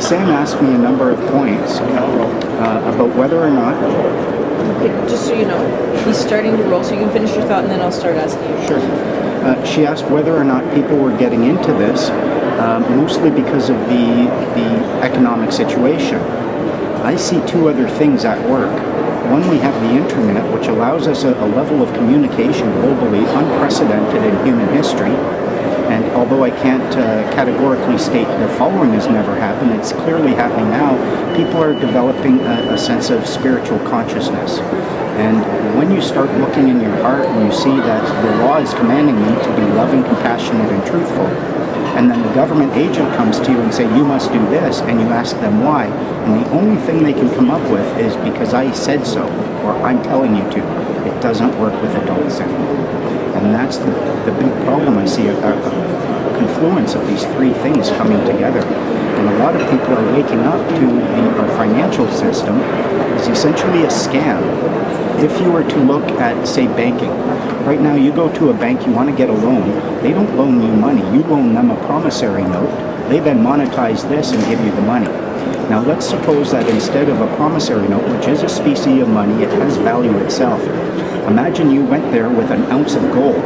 Sam asked me a number of points about whether or not. Okay, just so you know, he's starting to roll, so you can finish your thought and then I'll start asking you. Sure. She asked whether or not people were getting into this, mostly because of the economic situation. I see two other things at work. One, we have the internet, which allows us a level of communication globally unprecedented in human history. And although I can't categorically state the following has never happened, it's clearly happening now. People are developing a sense of spiritual consciousness. And when you start looking in your heart and you see that the law is commanding you to be loving, compassionate, and truthful, and then the government agent comes to you and say, you must do this, and you ask them why, and the only thing they can come up with is because I said so, or I'm telling you to. It doesn't work with adults anymore. And that's the big problem. I see a confluence of these three things coming together. And a lot of people are waking up to our financial system is essentially a scam. If you were to look at, say, banking, right now you go to a bank, you want to get a loan, they don't loan you money, you loan them a promissory note, they then monetize this and give you the money. Now let's suppose that instead of a promissory note, which is a species of money, it has value itself. Imagine you went there with an ounce of gold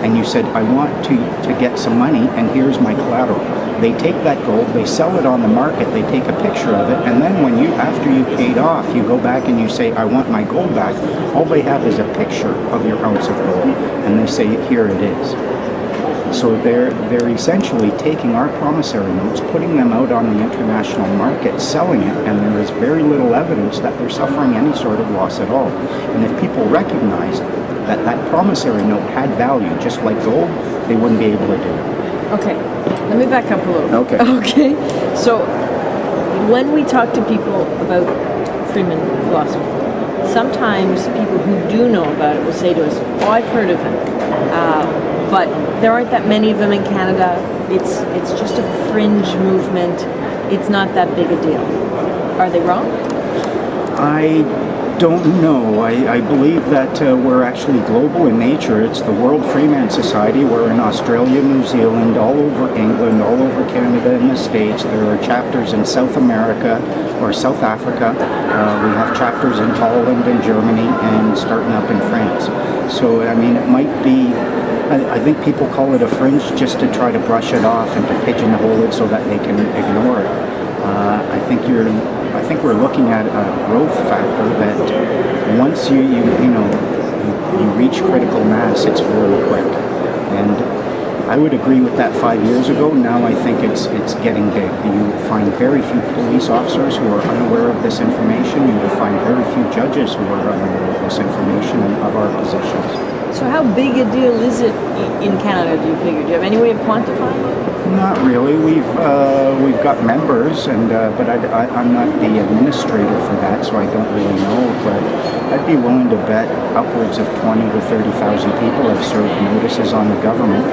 and you said, I want to get some money and here's my collateral. They take that gold, they sell it on the market, they take a picture of it, and then when after you paid off, you go back and you say, I want my gold back, all they have is a picture of your ounce of gold, and they say, here it is. So they're essentially taking our promissory notes, putting them out on the international market, selling it, and there is very little evidence that they're suffering any sort of loss at all. And if people recognized that that promissory note had value, just like gold, they wouldn't be able to do it. Okay, let me back up a little. Okay. Okay, so when we talk to people about Freeman philosophy, sometimes people who do know about it will say to us, oh, I've heard of it, but there aren't that many of them in Canada. It's just a fringe movement. It's not that big a deal. Are they wrong? I don't know. I believe that we're actually global in nature. It's the World Freeman Society. We're in Australia, New Zealand, all over England, all over Canada and the States. There are chapters in South America or South Africa. We have chapters in Holland and Germany and starting up in France. So, I mean, it might be, I think people call it a fringe just to try to brush it off and to pigeonhole it so that they can ignore it. I think we're looking at a growth factor that once you reach critical mass, it's very quick. And I would agree with that 5 years ago. Now I think it's getting big. You find very few police officers who are unaware of this information. You will find very few judges who are unaware of this information and of our positions. So how big a deal is it in Canada, do you figure? Do you have any way of quantifying it? Not really. We've got members, and but I'm not the administrator for that, so I don't really know. But I'd be willing to bet upwards of 20 to 30,000 people have served notices on the government,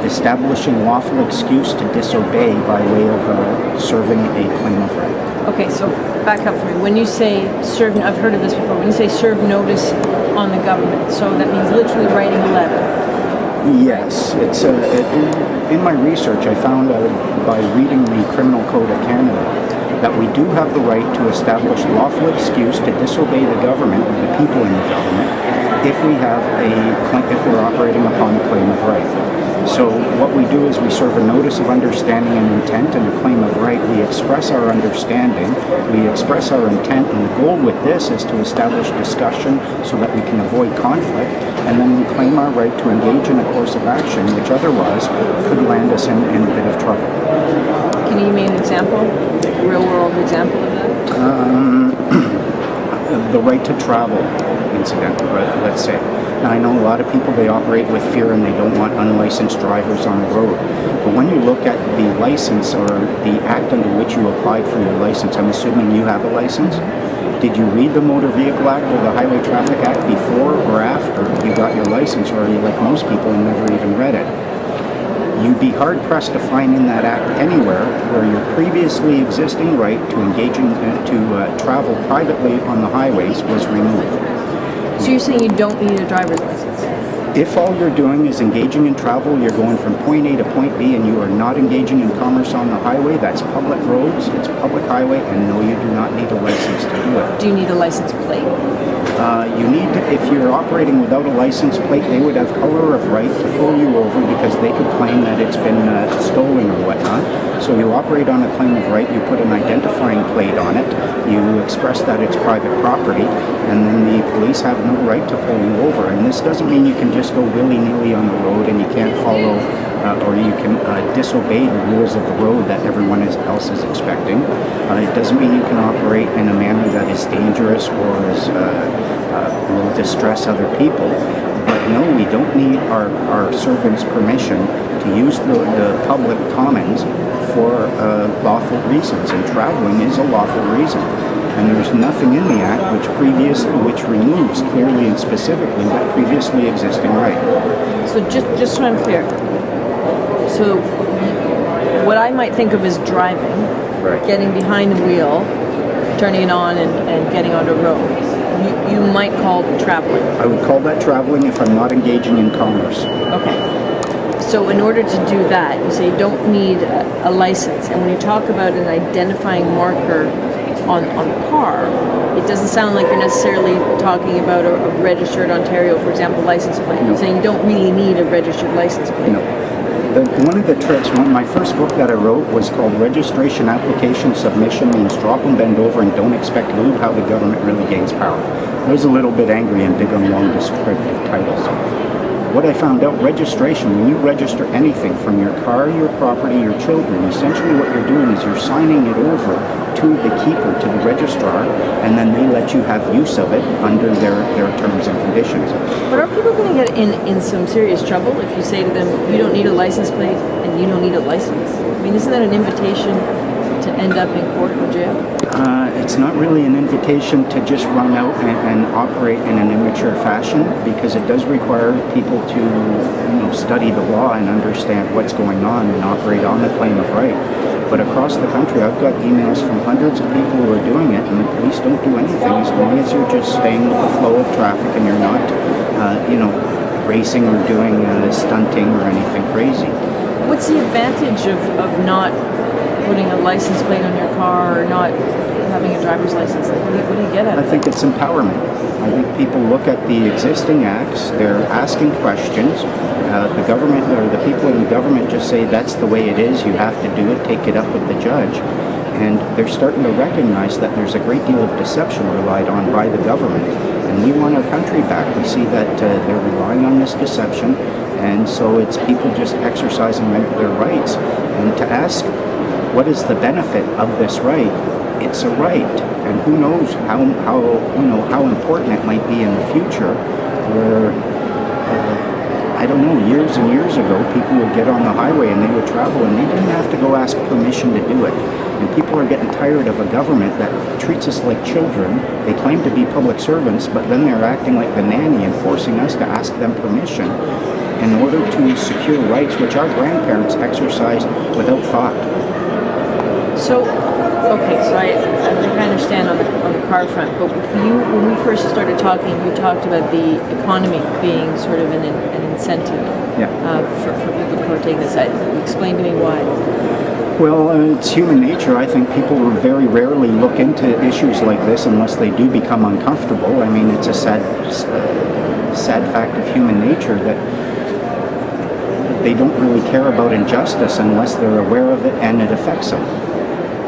establishing lawful excuse to disobey by way of serving a claim of right. Okay, so back up for me. When you say serve, I've heard of this before. When you say serve notice on the government, so that means literally writing a letter. Yes, it's in my research I found out by reading the Criminal Code of Canada that we do have the right to establish lawful excuse to disobey the government or the people in the government if we're operating upon a claim of right. So what we do is we serve a notice of understanding and intent and a claim of right. We express our understanding, we express our intent, and the goal with this is to establish discussion so that we can avoid conflict, and then we claim our right to engage in a course of action which otherwise could land us in a bit of trouble. Can you give me an example, a real-world example of that? The right to travel incident, let's say. Now, I know a lot of people, they operate with fear and they don't want unlicensed drivers on the road. But when you look at the license or the act under which you applied for your license, I'm assuming you have a license. Did you read the Motor Vehicle Act or the Highway Traffic Act before or after you got your license, or are you like most people and never even read it? You'd be hard-pressed to find in that act anywhere where your previously existing right to engage in, to travel privately on the highways was removed. So you're saying you don't need a driver's license? If all you're doing is engaging in travel, you're going from point A to point B, and you are not engaging in commerce on the highway, that's public roads, it's public highway, and no, you do not need a license to do it. Do you need a license plate? You need, if you're operating without a license plate, they would have color of right to pull you over because they could claim that it's been stolen or whatnot. So you operate on a claim of right, you put an identifying plate on it, you express that it's private property, and then the police have no right to pull you over. And this doesn't mean you can just go willy-nilly on the road and you can't follow or you can disobey the rules of the road that everyone else is expecting. It doesn't mean you can operate in a manner that is dangerous or will distress other people. But no, we don't need our servants' permission to use the public commons for lawful reasons, and traveling is a lawful reason. And there's nothing in the Act which removes clearly and specifically that previously existing right. So just so I'm clear, so what I might think of as driving, Right. getting behind the wheel, turning it on and getting on the road, you might call traveling. I would call that traveling if I'm not engaging in commerce. Okay. So in order to do that, you say you don't need a license. And when you talk about an identifying marker on the car, it doesn't sound like you're necessarily talking about a registered Ontario, for example, license plate. No. You're saying you don't really need a registered license plate. No. One of the tricks, my first book that I wrote was called Registration Application Submission Means Drop and Bend Over and Don't Expect Lube, How the Government Really Gains Power. I was a little bit angry and big on long descriptive titles. What I found out, registration, when you register anything from your car, your property, your children, essentially what you're doing is you're signing it over to the keeper, to the registrar, and then they let you have use of it under their terms and conditions. But are people going to get in some serious trouble if you say to them, you don't need a license plate and you don't need a license? I mean, isn't that an invitation to end up in court or jail? It's not really an invitation to just run out and operate in an immature fashion, because it does require people to study the law and understand what's going on and operate on the claim of right. But across the country, I've got emails from hundreds of people who are doing it, and the police don't do anything as long as you're just staying with the flow of traffic and you're not, racing or doing stunting or anything crazy. What's the advantage of not putting a license plate on your car or not having a driver's license? Like, what do you get out of it? I think it's empowerment. I think people look at the existing acts, they're asking questions. The government or the people in the government just say that's the way it is, you have to do it, take it up with the judge. And they're starting to recognize that there's a great deal of deception relied on by the government. And we want our country back. We see that they're relying on this deception, and so it's people just exercising their rights. And to ask, what is the benefit of this right? It's a right, and who knows how important it might be in the future, where I don't know, years and years ago, people would get on the highway and they would travel and they didn't have to go ask permission to do it. And people are getting tired of a government that treats us like children. They claim to be public servants, but then they're acting like the nanny and forcing us to ask them permission in order to secure rights which our grandparents exercised without thought. So, okay, so I understand on the car front, but when we first started talking, you talked about the economy being sort of an incentive for people to partake in this. Explain to me why. Well, it's human nature. I think people very rarely look into issues like this unless they do become uncomfortable. I mean, it's a sad fact of human nature that they don't really care about injustice unless they're aware of it and it affects them.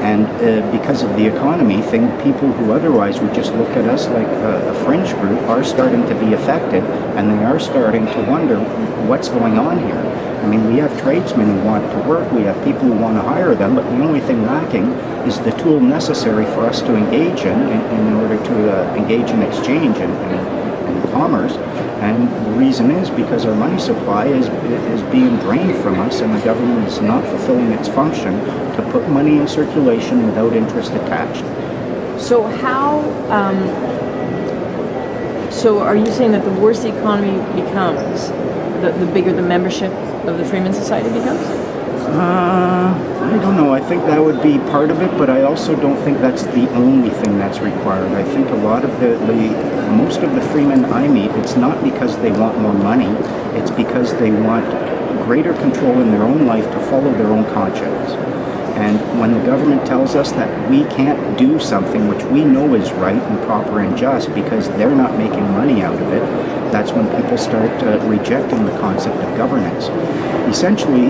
And because of the economy thing, people who otherwise would just look at us like a fringe group are starting to be affected, and they are starting to wonder what's going on here. I mean, we have tradesmen who want to work, we have people who want to hire them, but the only thing lacking is the tool necessary for us to engage in order to engage in exchange and commerce. And the reason is because our money supply is being drained from us, and the government is not fulfilling its function to put money in circulation without interest attached. So so are you saying that the worse the economy becomes, the bigger the membership of the Freeman Society becomes? I don't know. I think that would be part of it, but I also don't think that's the only thing that's required. I think a lot of most of the Freemen I meet, it's not because they want more money. It's because they want greater control in their own life to follow their own conscience. And when the government tells us that we can't do something which we know is right and proper and just because they're not making money out of it, that's when people start rejecting the concept of governance. Essentially,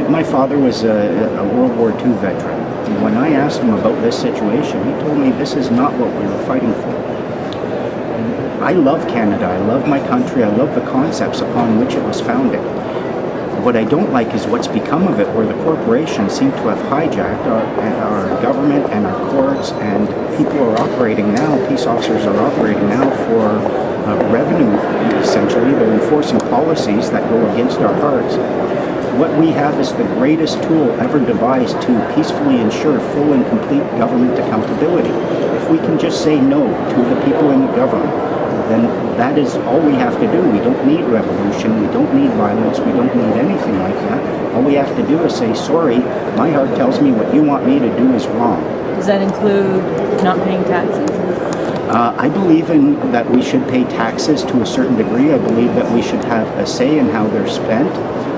my father was a World War II veteran. When I asked him about this situation, he told me this is not what we were fighting for. I love Canada, I love my country, I love the concepts upon which it was founded. What I don't like is what's become of it, where the corporations seem to have hijacked our government and our courts, and people are operating now, peace officers are operating now for revenue, essentially. They're enforcing policies that go against our hearts. What we have is the greatest tool ever devised to peacefully ensure full and complete government accountability. If we can just say no to the people in the government, then that is all we have to do. We don't need revolution, we don't need violence, we don't need anything like that. All we have to do is say, sorry, my heart tells me what you want me to do is wrong. Does that include not paying taxes? I believe in that we should pay taxes to a certain degree. I believe that we should have a say in how they're spent.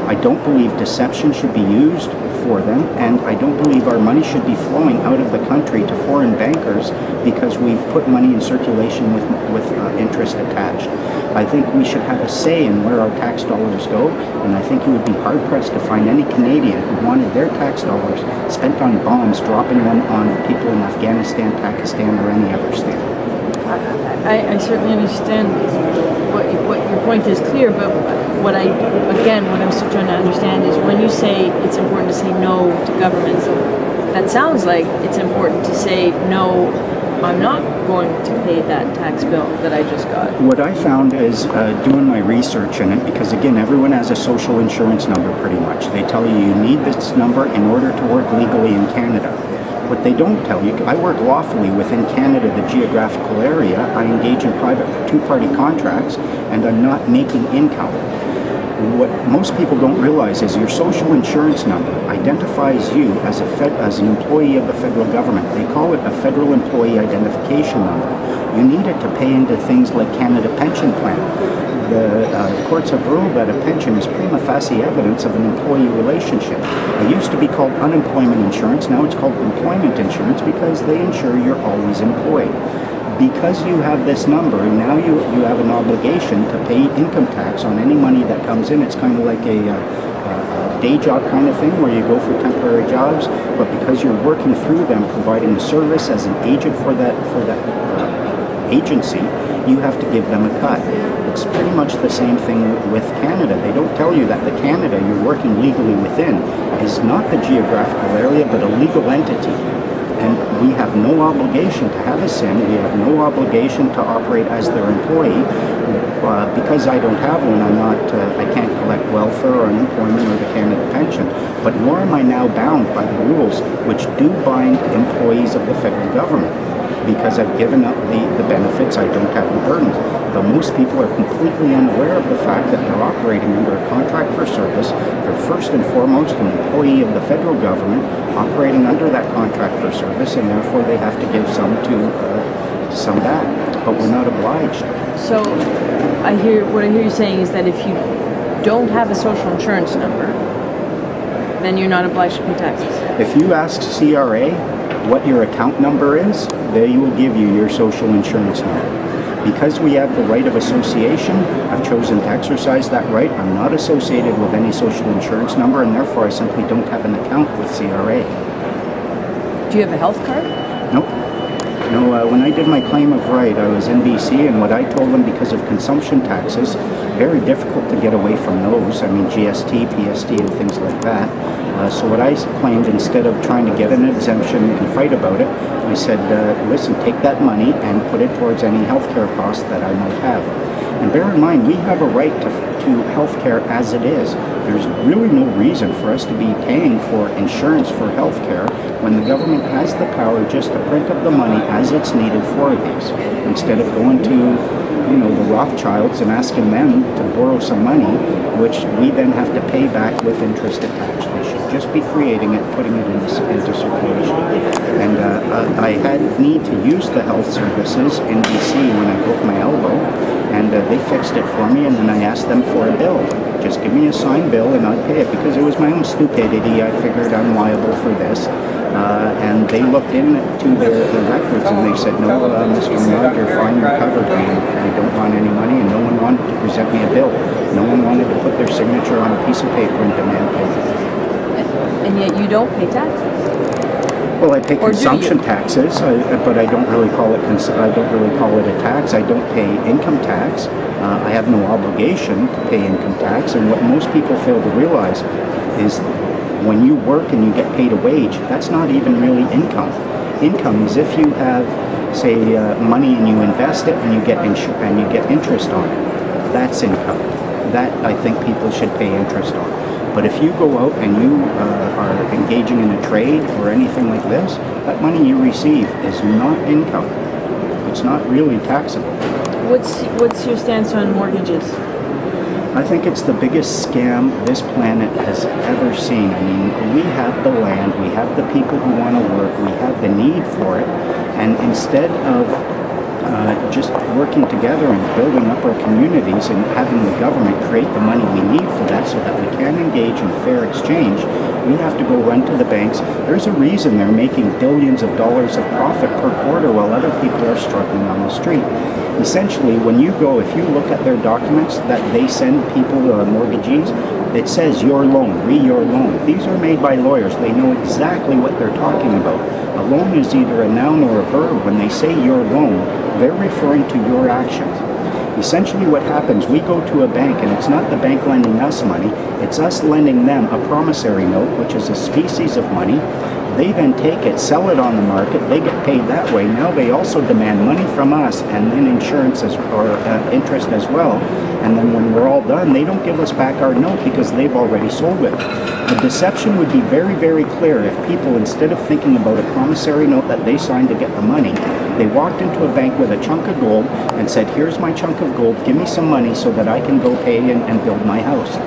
I don't believe deception should be used for them, and I don't believe our money should be flowing out of the country to foreign bankers because we've put money in circulation with interest attached. I think we should have a say in where our tax dollars go, and I think you would be hard-pressed to find any Canadian who wanted their tax dollars spent on bombs, dropping them on people in Afghanistan, Pakistan, or any other state. I certainly understand what your point is clear, but what I'm still trying to understand is when you say it's important to say no to governments, that sounds like it's important to say no, I'm not going to pay that tax bill that I just got. What I found is doing my research in it, because again, everyone has a social insurance number pretty much. They tell you you need this number in order to work legally in Canada. What they don't tell you, I work lawfully within Canada, the geographical area. I engage in private two-party contracts, and I'm not making income. What most people don't realize is your social insurance number identifies you as an employee of the federal government. They call it a federal employee identification number. You need it to pay into things like Canada Pension Plan. The courts have ruled that a pension is prima facie evidence of an employee relationship. It used to be called unemployment insurance. Now it's called employment insurance because they ensure you're always employed. Because you have this number, now you have an obligation to pay income tax on any money that comes in. It's kind of like a day job kind of thing where you go for temporary jobs, but because you're working through them, providing a service as an agent for that agency, you have to give them a cut. It's pretty much the same thing with Canada. They don't tell you that the Canada you're working legally within is not the geographical area, but a legal entity. And we have no obligation to have a SIN. We have no obligation to operate as their employee. Because I don't have one, I can't collect welfare or unemployment or the Canada pension. But nor am I now bound by the rules which do bind employees of the federal government. Because I've given up the benefits, I don't have the burdens. But most people are completely unaware of the fact that they're operating under a contract for service. They're first and foremost an employee of the federal government, operating under that contract for service, and therefore they have to give some back. But we're not obliged. So what I hear you saying is that if you don't have a social insurance number, then you're not obliged to pay taxes. If you ask CRA what your account number is, they will give you your social insurance number. Because we have the right of association, I've chosen to exercise that right. I'm not associated with any social insurance number, and therefore I simply don't have an account with CRA. Do you have a health card? Nope. No, when I did my claim of right, I was in BC, and what I told them, because of consumption taxes, very difficult to get away from those. I mean, GST, PST, and things like that. So what I claimed, instead of trying to get an exemption and fight about it, I said, listen, take that money and put it towards any healthcare costs that I might have. And bear in mind, we have a right to healthcare as it is. There's really no reason for us to be paying for insurance for healthcare when the government has the power just to print up the money as it's needed for these, instead of going to the Rothschilds and asking them to borrow some money, which we then have to pay back with interest attached. They should just be creating it, putting it into circulation. And I had need to use the health services in BC when I broke my elbow, and they fixed it for me, and then I asked them for a bill. Just give me a signed bill and I'd pay it, because it was my own stupidity. I figured I'm liable for this. And they looked into their records and they said, no, Mr. Menard, you're fine, you're covered. We don't want any money, and no one wanted to present me a bill. No one wanted to put their signature on a piece of paper and demand payment. And yet you don't pay taxes. Well, I pay Or do consumption you? taxes, but I don't really call it. I don't really call it a tax. I don't pay income tax. I have no obligation to pay income tax. And what most people fail to realize is, when you work and you get paid a wage, that's not even really income. Income is if you have, say, money and you invest it and you get interest on it. That's income. That, I think, people should pay interest on. But if you go out and you are engaging in a trade or anything like this, that money you receive is not income. It's not really taxable. What's your stance on mortgages? I think it's the biggest scam this planet has ever seen. I mean, we have the land, we have the people who want to work, we have the need for it, and instead of just working together and building up our communities and having the government create the money we need for that so that we can engage in fair exchange, we have to go run to the banks. There's a reason they're making billions of dollars of profit per quarter while other people are struggling on the street. Essentially, if you look at their documents that they send people, mortgagees, it says your loan, your loan. These are made by lawyers. They know exactly what they're talking about. A loan is either a noun or a verb. When they say your loan, they're referring to your actions. Essentially what happens, we go to a bank, and it's not the bank lending us money, it's us lending them a promissory note, which is a species of money. They then take it, sell it on the market, they get paid that way. Now they also demand money from us, and then insurance or interest as well. And then when we're all done, they don't give us back our note because they've already sold it. The deception would be very, very clear if people, instead of thinking about a promissory note that they signed to get the money, they walked into a bank with a chunk of gold and said, here's my chunk of gold, give me some money so that I can go pay and build my house.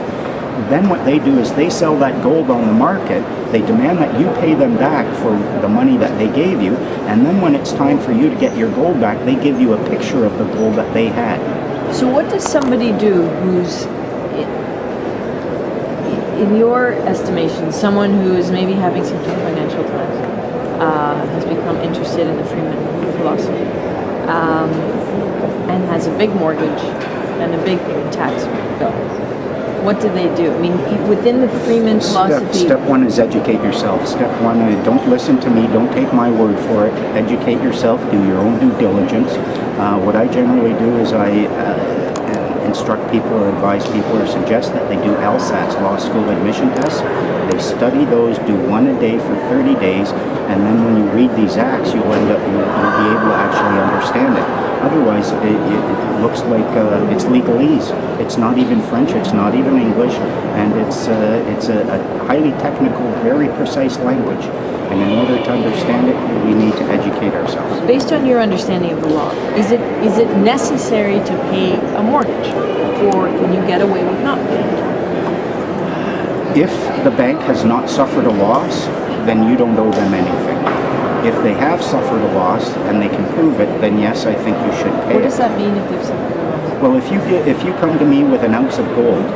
Then what they do is they sell that gold on the market, they demand that you pay them back for the money that they gave you, and then when it's time for you to get your gold back, they give you a picture of the gold that they had. So what does somebody do who's, in your estimation, someone who is maybe having some tough financial times, has become interested in the Freeman philosophy, and has a big mortgage and a big tax bill? What do they do? I mean, within the Freeman philosophy... Step one is educate yourself. Step one, don't listen to me, don't take my word for it. Educate yourself, do your own due diligence. What I generally do is I instruct people or advise people or suggest that they do LSATs, law school admission tests. They study those, do one a day for 30 days, and then when you read these acts, you'll be able to actually understand it. Otherwise, it looks like it's legalese. It's not even French, it's not even English, and it's a highly technical, very precise language. And in order to understand it, we need to educate ourselves. Based on your understanding of the law, is it necessary to pay a mortgage, or can you get away with not paying? If the bank has not suffered a loss, then you don't owe them anything. If they have suffered a loss and they can prove it, then yes, I think you should pay. What does that mean if they've suffered a loss? Well, if you come to me with an ounce of gold,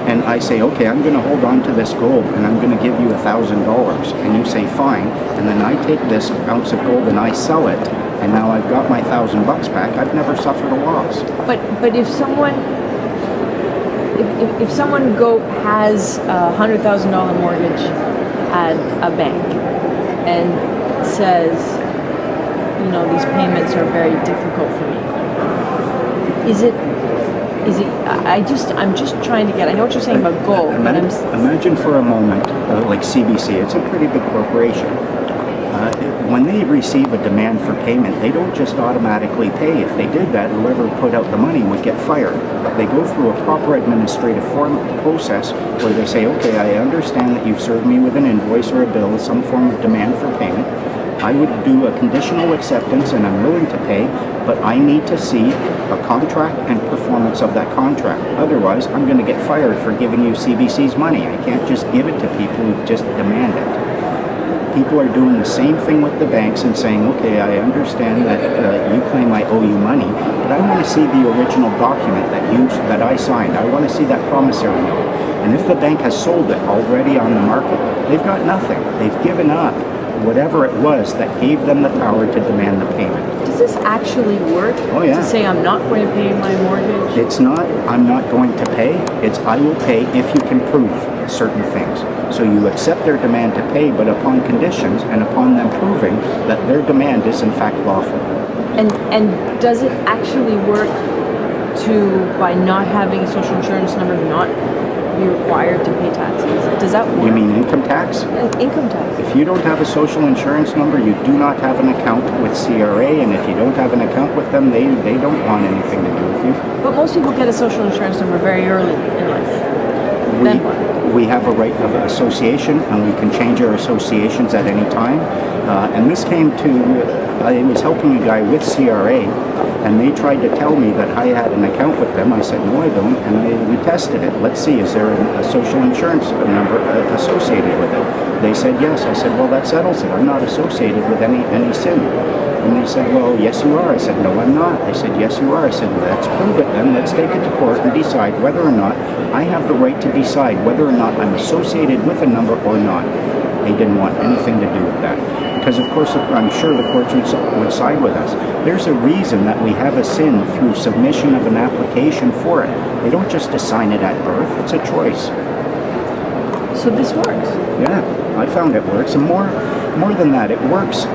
and I say, okay, I'm going to hold on to this gold, and I'm going to give you $1,000, and you say fine, and then I take this ounce of gold and I sell it, and now I've got my $1,000 back. I've never suffered a loss. But if someone has a $100,000 mortgage at a bank and says, these payments are very difficult for me, is it I'm just trying to get, I know what you're saying about gold, but imagine for a moment, like CBC, it's a pretty big corporation. When they receive a demand for payment, they don't just automatically pay. If they did that, whoever put out the money would get fired. They go through a proper administrative process where they say, okay, I understand that you've served me with an invoice or a bill, some form of demand for payment. I would do a conditional acceptance and I'm willing to pay, but I need to see a contract and performance of that contract. Otherwise, I'm going to get fired for giving you CBC's money. I can't just give it to people who just demand it. People are doing the same thing with the banks and saying, okay, I understand that you claim I owe you money, but I want to see the original document that I signed. I want to see that promissory note. And if the bank has sold it already on the market, they've got nothing. They've given up whatever it was that gave them the power to demand the payment. Does this actually work? Oh, yeah. To say I'm not going to pay my mortgage? It's not, I'm not going to pay. It's, I will pay if you can prove certain things. So you accept their demand to pay, but upon conditions and upon them proving that their demand is in fact lawful. And does it actually work to, by not having a social insurance number, not be required to pay taxes? Does that work? You mean income tax? Income tax. If you don't have a social insurance number, you do not have an account with CRA, and if you don't have an account with them, they don't want anything to do with you. But most people get a social insurance number very early in life. Then what? We have a right of association, and we can change our associations at any time. And this came to, I was helping a guy with CRA, and they tried to tell me that I had an account with them. I said, no, I don't, and we tested it. Let's see, is there a social insurance number associated with it? They said, yes. I said, well, that settles it. I'm not associated with any sin. And they said, well, yes, you are. I said, no, I'm not. They said, yes, you are. I said, let's prove it then. Let's take it to court and decide whether or not I have the right to decide whether or not I'm associated with a number or not. They didn't want anything to do with that. Because, of course, I'm sure the courts would side with us. There's a reason that we have a SIN through submission of an application for it. They don't just assign it at birth. It's a choice. So this works? Yeah, I found it works. And more than that, it works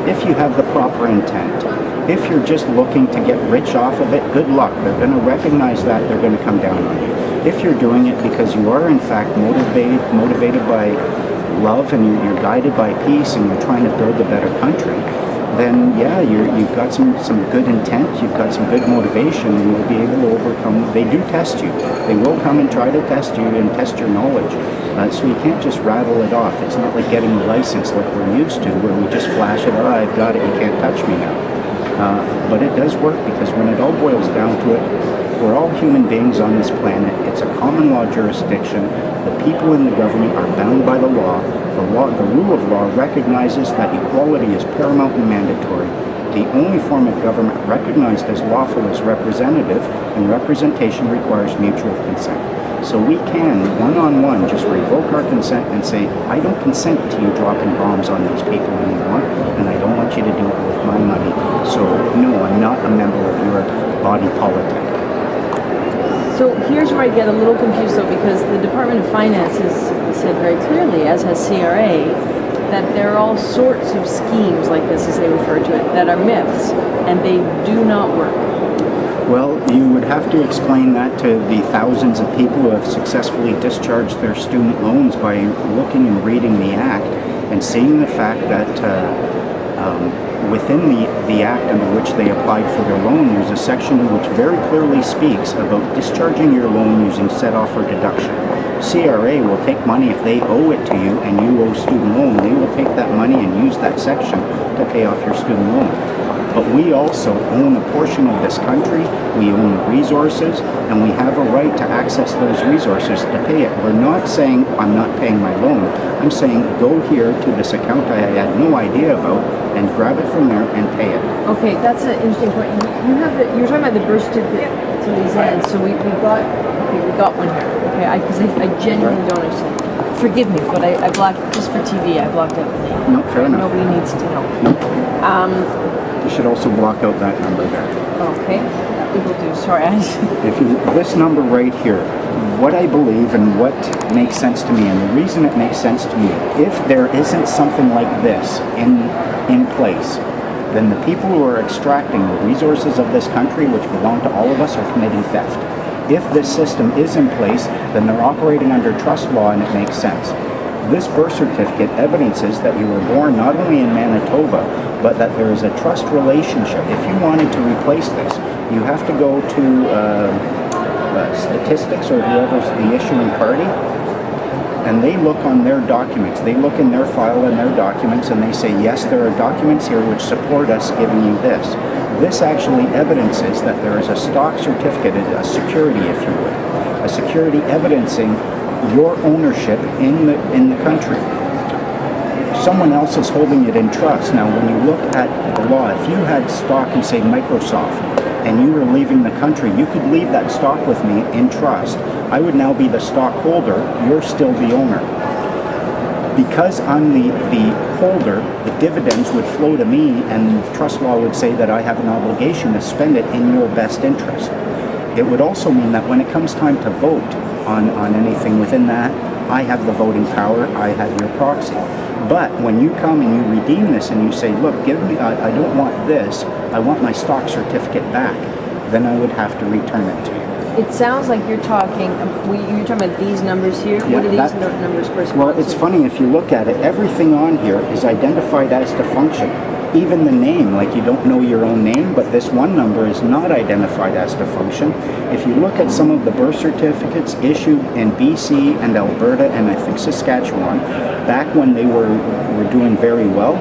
if you have the proper intent. If you're just looking to get rich off of it, good luck. They're going to recognize that. They're going to come down on you. If you're doing it because you are, in fact, motivated by love and you're guided by peace and you're trying to build a better country, then yeah, you've got some good intent, you've got some good motivation, and you'll be able to overcome. They do test you. They will come and try to test you and test your knowledge. So you can't just rattle it off. It's not like getting a license like we're used to, where we just flash it, oh, I've got it, you can't touch me now. But it does work, because when it all boils down to it, we're all human beings on this planet. It's a common law jurisdiction. The people in the government are bound by the law. The rule of law recognizes that equality is paramount and mandatory. The only form of government recognized as lawful is representative, and representation requires mutual consent. So we can, one-on-one, just revoke our consent and say, I don't consent to you dropping bombs on these people anymore, and I don't want you to do it with my money. So no, I'm not a member of your body politic. So here's where I get a little confused, though, because the Department of Finance has said very clearly, as has CRA, that there are all sorts of schemes like this, as they refer to it, that are myths, and they do not work. Well, you would have to explain that to the thousands of people who have successfully discharged their student loans by looking and reading the Act and seeing the fact that within the Act under which they applied for their loan, there's a section which very clearly speaks about discharging your loan using set-off or deduction. CRA will take money if they owe it to you and you owe student loan. They will take that money and use that section to pay off your student loan. But we also own a portion of this country, we own the resources, and we have a right to access those resources to pay it. We're not saying I'm not paying my loan. I'm saying go here to this account I had no idea about and grab it from there and pay it. Okay, that's an interesting point. You're talking about the birth certificate to these ends, so we got one here. Okay, because I genuinely don't understand. Forgive me, but I blocked, just for TV, I blocked out the name. No, fair enough. Nobody needs to know. No. You should also block out that number there. Okay, we will do. Sorry. This number right here, what I believe and what makes sense to me, and the reason it makes sense to me, if there isn't something like this in place, then the people who are extracting the resources of this country, which belong to all of us, are committing theft. If this system is in place, then they're operating under trust law, and it makes sense. This birth certificate evidences that you were born not only in Manitoba, but that there is a trust relationship. If you wanted to replace this, you have to go to statistics or whoever's the issuing party, and they look on their documents, they look in their file and their documents, and they say, yes, there are documents here which support us giving you this. This actually evidences that there is a stock certificate, a security, if you would, a security evidencing your ownership in the country. Someone else is holding it in trust. Now, when you look at the law, if you had stock in, say, Microsoft, and you were leaving the country, you could leave that stock with me in trust. I would now be the stockholder, you're still the owner. Because I'm the holder, the dividends would flow to me, and trust law would say that I have an obligation to spend it in your best interest. It would also mean that when it comes time to vote on anything within that, I have the voting power, I have your proxy. But when you come and you redeem this and you say, look, give me, I don't want this, I want my stock certificate back, then I would have to return it to you. It sounds like you're talking about these numbers here. Yeah, what do these numbers correspond Well, it's to? funny, if you look at it, everything on here is identified as to function. Even the name, like you don't know your own name, but this one number is not identified as to function. If you look at some of the birth certificates issued in BC and Alberta and I think Saskatchewan, back when they were doing very well,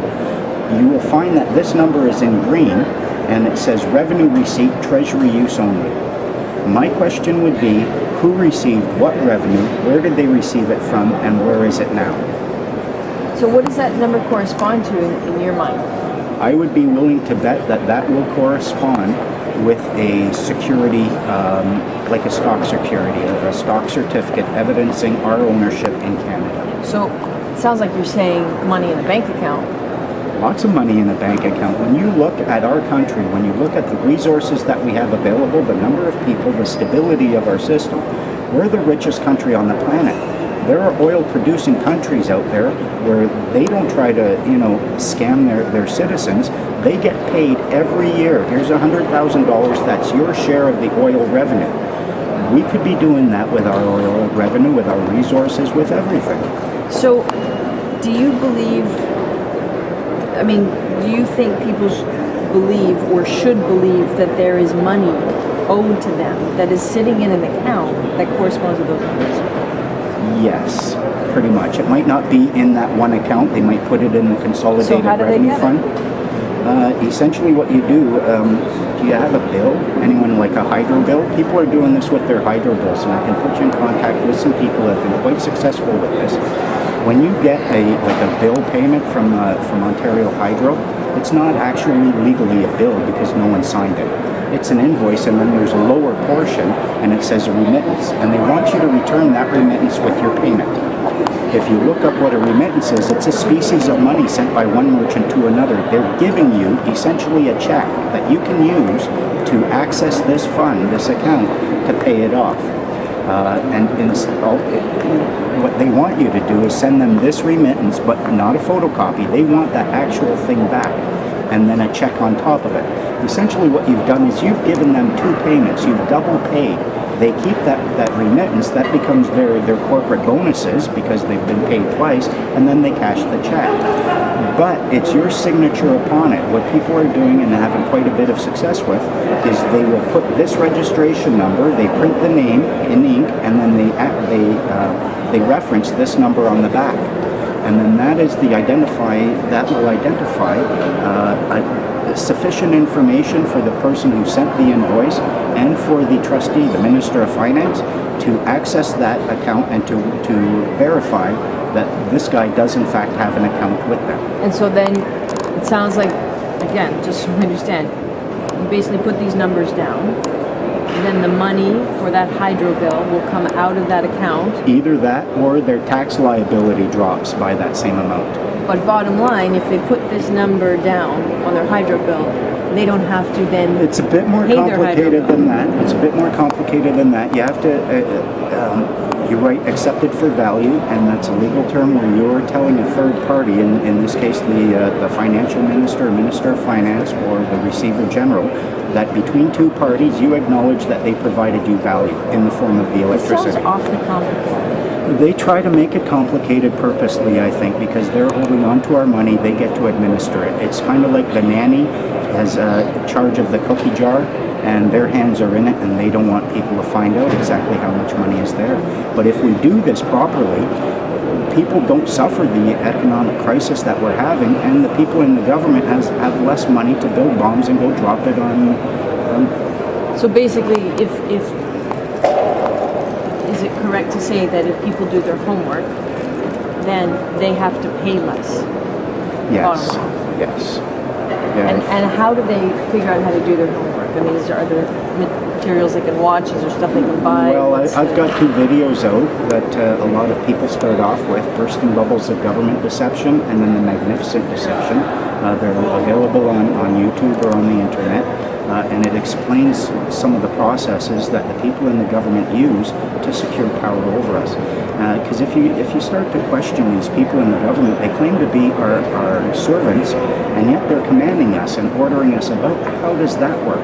you will find that this number is in green and it says revenue receipt, treasury use only. My question would be, who received what revenue, where did they receive it from, and where is it now? So what does that number correspond to in your mind? I would be willing to bet that that will correspond with a security, like a stock security, or a stock certificate evidencing our ownership in Canada. So it sounds like you're saying money in a bank account. Lots of money in a bank account. When you look at our country, when you look at the resources that we have available, the number of people, the stability of our system, we're the richest country on the planet. There are oil-producing countries out there where they don't try to, scam their citizens. They get paid every year. Here's $100,000. That's your share of the oil revenue. We could be doing that with our oil revenue, with our resources, with everything. So do you believe, do you think people believe or should believe that there is money owed to them that is sitting in an account that corresponds to those numbers? Yes, pretty much. It might not be in that one account. They might put it in the Consolidated Revenue Fund. Essentially what you do you have a bill? Anyone like a hydro bill? People are doing this with their hydro bills, and I can put you in contact with some people that have been quite successful with this. When you get a bill payment from Ontario Hydro, it's not actually legally a bill because no one signed it. It's an invoice, and then there's a lower portion, and it says a remittance, and they want you to return that remittance with your payment. If you look up what a remittance is, it's a species of money sent by one merchant to another. They're giving you essentially a check that you can use to access this fund, this account, to pay it off. What they want you to do is send them this remittance, but not a photocopy. They want that actual thing back, and then a check on top of it. Essentially what you've done is you've given them two payments. You've double paid. They keep that remittance. That becomes their corporate bonuses because they've been paid twice, and then they cash the check. But it's your signature upon it. What people are doing and having quite a bit of success with is they will put this registration number, they print the name in ink, and then they reference this number on the back. And then that is will identify sufficient information for the person who sent the invoice and for the trustee, the Minister of Finance, to access that account and to verify that this guy does in fact have an account with them. And so then it sounds like, again, just so I understand, you basically put these numbers down, and then the money for that hydro bill will come out of that account. Either that or their tax liability drops by that same amount. But bottom line, if they put this number down on their hydro bill, they don't have to then It's a bit more complicated than that. It's a bit more complicated than that. You have to, you write accepted for value, and that's a legal term where you're telling a third party, in this case the financial minister, Minister of Finance, or the Receiver General, that between two parties you acknowledge that they provided you value in the form of the electricity. It sounds awfully complicated. They try to make it complicated purposely, I think, because they're holding on to our money, they get to administer it. It's kind of like the nanny has charge of the cookie jar, and their hands are in it, and they don't want people to find out exactly how much money is there. But if we do this properly, people don't suffer the economic crisis that we're having, and the people in the government have less money to build bombs and go drop it on. So basically, if is it correct to say that if people do their homework, then they have to pay less? Yes. Yes. Yeah. And how do they figure out how to do their homework? I mean, are there materials they can watch? Is there stuff they can buy? Well, I've got 2 videos out that a lot of people start off with: Bursting Bubbles of Government Deception, and then The Magnificent Deception. They're available on YouTube or on the internet. And it explains some of the processes that the people in the government use to secure power over us. Because if you start to question these people in the government, they claim to be our servants, and yet they're commanding us and ordering us about. How does that work?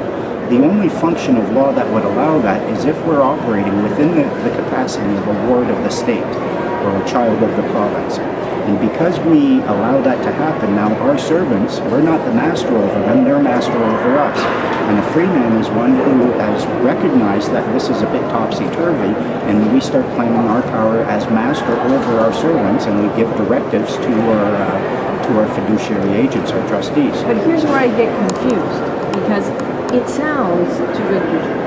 The only function of law that would allow that is if we're operating within the capacity of a ward of the state or a child of the province. And because we allow that to happen, now our servants, we're not the master over them, they're master over us. And a Freeman is one who has recognized that this is a bit topsy-turvy, and we start claiming our power as master over our servants, and we give directives to our fiduciary agents, our trustees. But here's where I get confused, because it sounds too good to be true.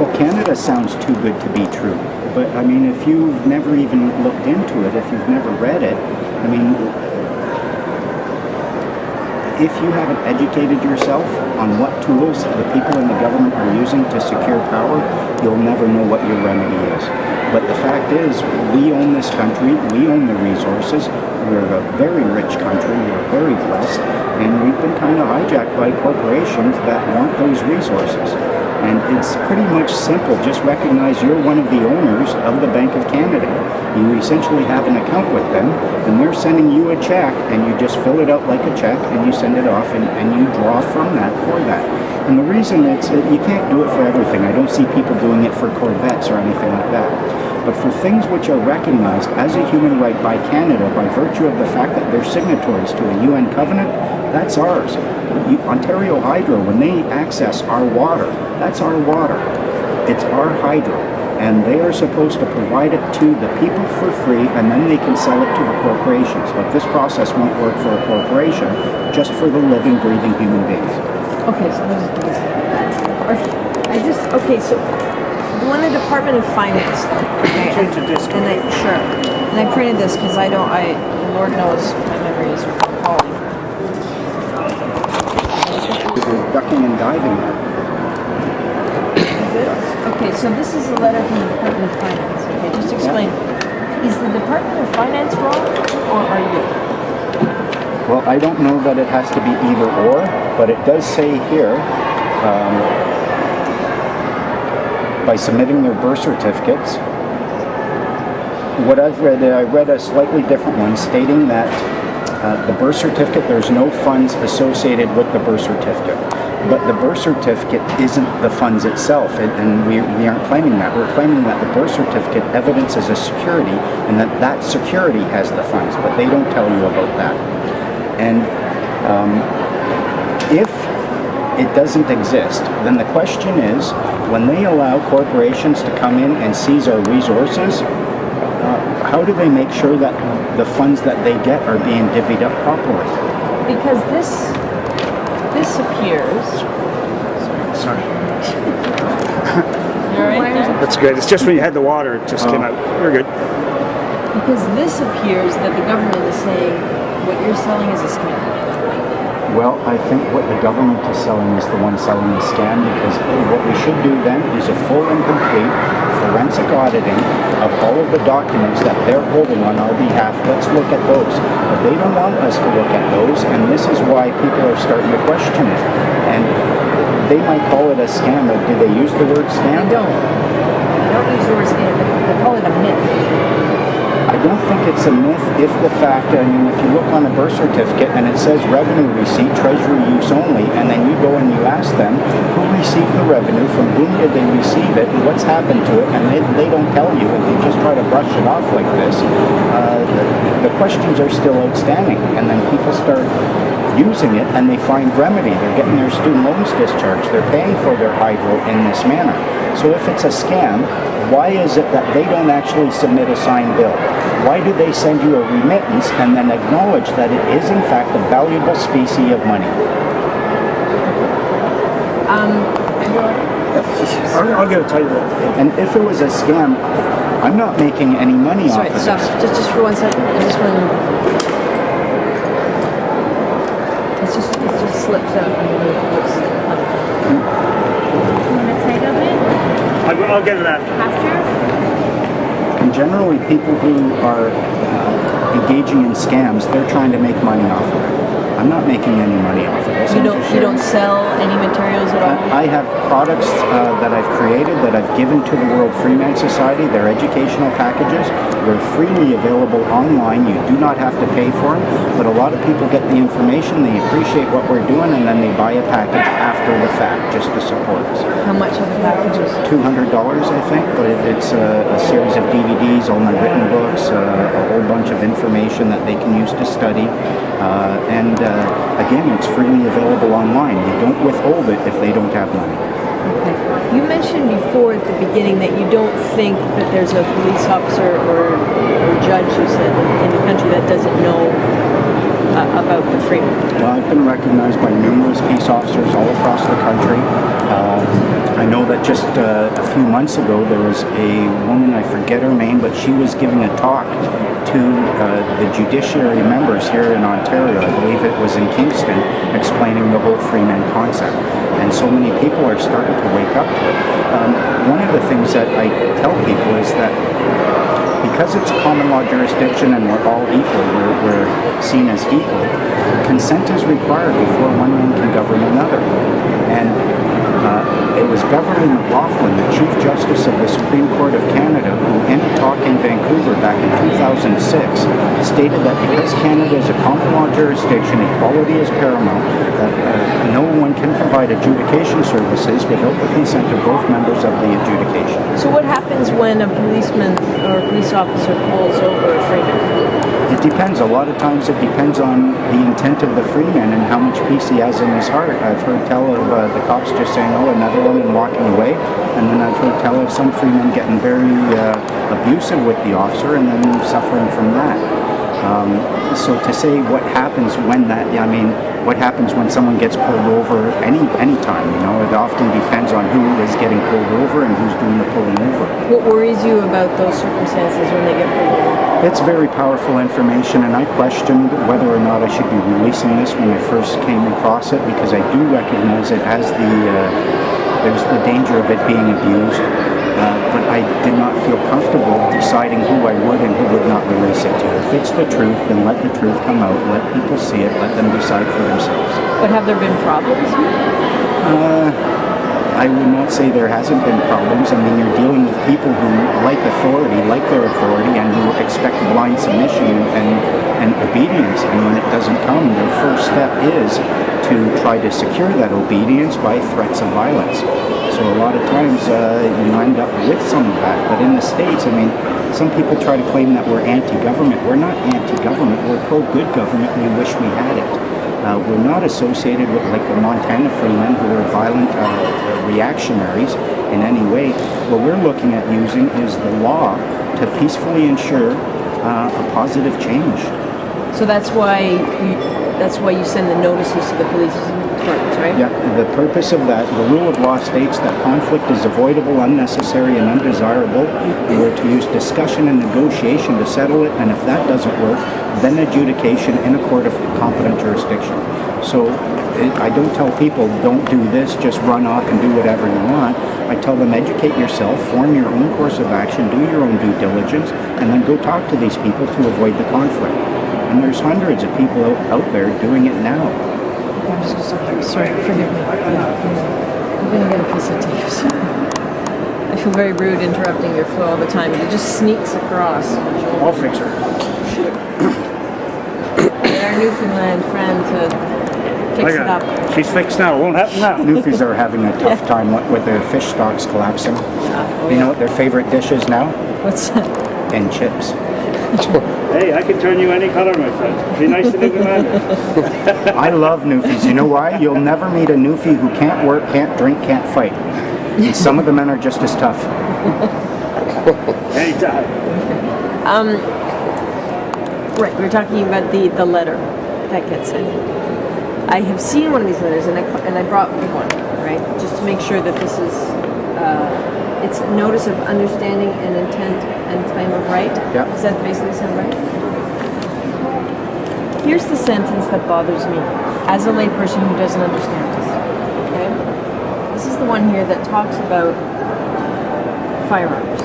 Well, Canada sounds too good to be true. But, I mean, if you've never even looked into it, if you've never read it, I mean, if you haven't educated yourself on what tools the people in the government are using to secure power, you'll never know what your remedy is. But the fact is, we own this country, we own the resources, we're a very rich country, we're very blessed, and we've been kind of hijacked by corporations that want those resources. And it's pretty much simple. Just recognize you're one of the owners of the Bank of Canada. You essentially have an account with them, and they're sending you a check, and you just fill it out like a check, and you send it off, and you draw from that for that. And the reason you can't do it for everything. I don't see people doing it for Corvettes or anything like that. But for things which are recognized as a human right by Canada by virtue of the fact that they're signatories to a UN covenant, that's ours. Ontario Hydro, when they access our water, that's our water. It's our hydro. And they are supposed to provide it to the people for free, and then they can sell it to the corporations. But this process won't work for a corporation, just for the living, breathing human beings. Okay, so so when the Department of Finance, Change the disc. and I printed this because Lord knows my memory is appalling. They're ducking and diving there. Okay, so this is a letter from the Department of Finance. Okay, just explain. Is the Department of Finance wrong, or are you? Well, I don't know that it has to be either or, but it does say here, by submitting their birth certificates. What I've read, I read a slightly different one stating that the birth certificate, there's no funds associated with the birth certificate. But the birth certificate isn't the funds itself, and we aren't claiming that. We're claiming that the birth certificate evidences a security, and that security has the funds, but they don't tell you about that. And if it doesn't exist, then the question is, when they allow corporations to come in and seize our resources, how do they make sure that the funds that they get are being divvied up properly? Because this appears. Sorry. You all right there? That's good. It's just when you had the water, it just came out. We're good. Because this appears that the government is saying what you're selling is a scam. Well, I think what the government is selling is the one selling the scam, because what we should do then is a full and complete forensic auditing of all of the documents that they're holding on our behalf. Let's look at those. But they don't want us to look at those, and this is why people are starting to question it. And they might call it a scam, but do they use the word scam? They don't. They don't use the word scam. They call it a myth. I don't think it's a myth if the fact, I mean, if you look on a birth certificate and it says revenue receipt, treasury use only, and then you go and you ask them who received the revenue, from whom did they receive it, and what's happened to it, and they don't tell you, and they just try to brush it off like this, the questions are still outstanding, and then people start using it and they find remedy. They're getting their student loans discharged. They're paying for their hydro in this manner. So if it's a scam, Why is it that they don't actually submit a signed bill? Why do they send you a remittance and then acknowledge that it is in fact a valuable species of money? I'll get a title. And if it was a scam, I'm not making any money Sorry, off of stop. this. Just for 1 second. I just want to. It just slips out. I'll get it after. And generally, people who are engaging in scams, they're trying to make money off of it. I'm not making any money off of this. You don't sell any materials at all? I have products that I've created that I've given to the World Freeman Society. They're educational packages. They're freely available online. You do not have to pay for them. But a lot of people get the information, they appreciate what we're doing, and then they buy a package after the fact just to support us. How much are the packages? $200, I think, but it's a series of DVDs, all my written books, a whole bunch of information that they can use to study. Again, it's freely available online. You don't withhold it if they don't have money. Okay. You mentioned before at the beginning that you don't think that there's a police officer or judge, you said, in the country that doesn't know about the Freeman. Well, I've been recognized by numerous peace officers all across the country. I know that just a few months ago there was a woman, I forget her name, but she was giving a talk to the judiciary members here in Ontario. I believe it was in Kingston, explaining the whole Freeman concept. And so many people are starting to wake up to it. One of the things that I tell people is that because it's a common law jurisdiction and we're all equal, we're seen as equal, consent is required before one man can govern another. And it was Beverly McLaughlin, the Chief Justice of the Supreme Court of Canada, who in a talk in Vancouver back in 2006 stated that because Canada is a common law jurisdiction, equality is paramount, that no one can provide adjudication services without the consent of both members of the adjudication. So what happens when a policeman or a police officer pulls over a Freeman? It depends. A lot of times it depends on the intent of the Freeman and how much peace he has in his heart. I've heard tell of the cops just saying, oh, another one, and walking away. And then I've heard tell of some Freemen getting very abusive with the officer and then suffering from that. So to say what happens when that, what happens when someone gets pulled over any time, it often depends on who is getting pulled over and who's doing the pulling over. What worries you about those circumstances when they get pulled over? It's very powerful information, and I questioned whether or not I should be releasing this when I first came across it, because I do recognize it as there's the danger of it being abused, but I did not feel comfortable deciding who I would and who would not release it to. If it's the truth, then let the truth come out, let people see it, let them decide for themselves. But have there been problems? I would not say there hasn't been problems. You're dealing with people who like authority, like their authority, and who expect blind submission and obedience. And when it doesn't come, their first step is to try to secure that obedience by threats of violence. So a lot of times you end up with some of that. But in the States, some people try to claim that we're anti-government. We're not anti-government. We're pro-good government. We wish we had it. We're not associated with like the Montana Freemen, who are violent reactionaries in any way. What we're looking at using is the law to peacefully ensure a positive change. So that's why you send the notices to the police departments, right? Yeah, the purpose of that, the rule of law states that conflict is avoidable, unnecessary, and undesirable. We're to use discussion and negotiation to settle it, and if that doesn't work, then adjudication in a court of competent jurisdiction. So I don't tell people, don't do this, just run off and do whatever you want. I tell them, educate yourself, form your own course of action, do your own due diligence, and then go talk to these people to avoid the conflict. And there's hundreds of people out there doing it now. I'm so sorry. Sorry, forgive me. I'm going to get a piece of tape. I feel very rude interrupting your flow all the time. It just sneaks across. I'll fix her. Our Newfoundland friend to fix it up. She's fixed now. It won't happen now. Newfies are having a tough time with their fish stocks collapsing. You know what their favorite dish is now? What's that? And chips. Hey, I can turn you any color, my friend. Be nice to Newfoundlanders. I love Newfies. You know why? You'll never meet a Newfie who can't work, can't drink, can't fight. And some of the men are just as tough. Anytime. Right, we're talking about the letter that gets sent. I have seen one of these letters, and I brought one, right, just to make sure that this is, it's notice of understanding and intent and claim of right. Yeah. Does that basically sound right? Here's the sentence that bothers me as a layperson who doesn't understand this. Okay, this is the one here that talks about firearms.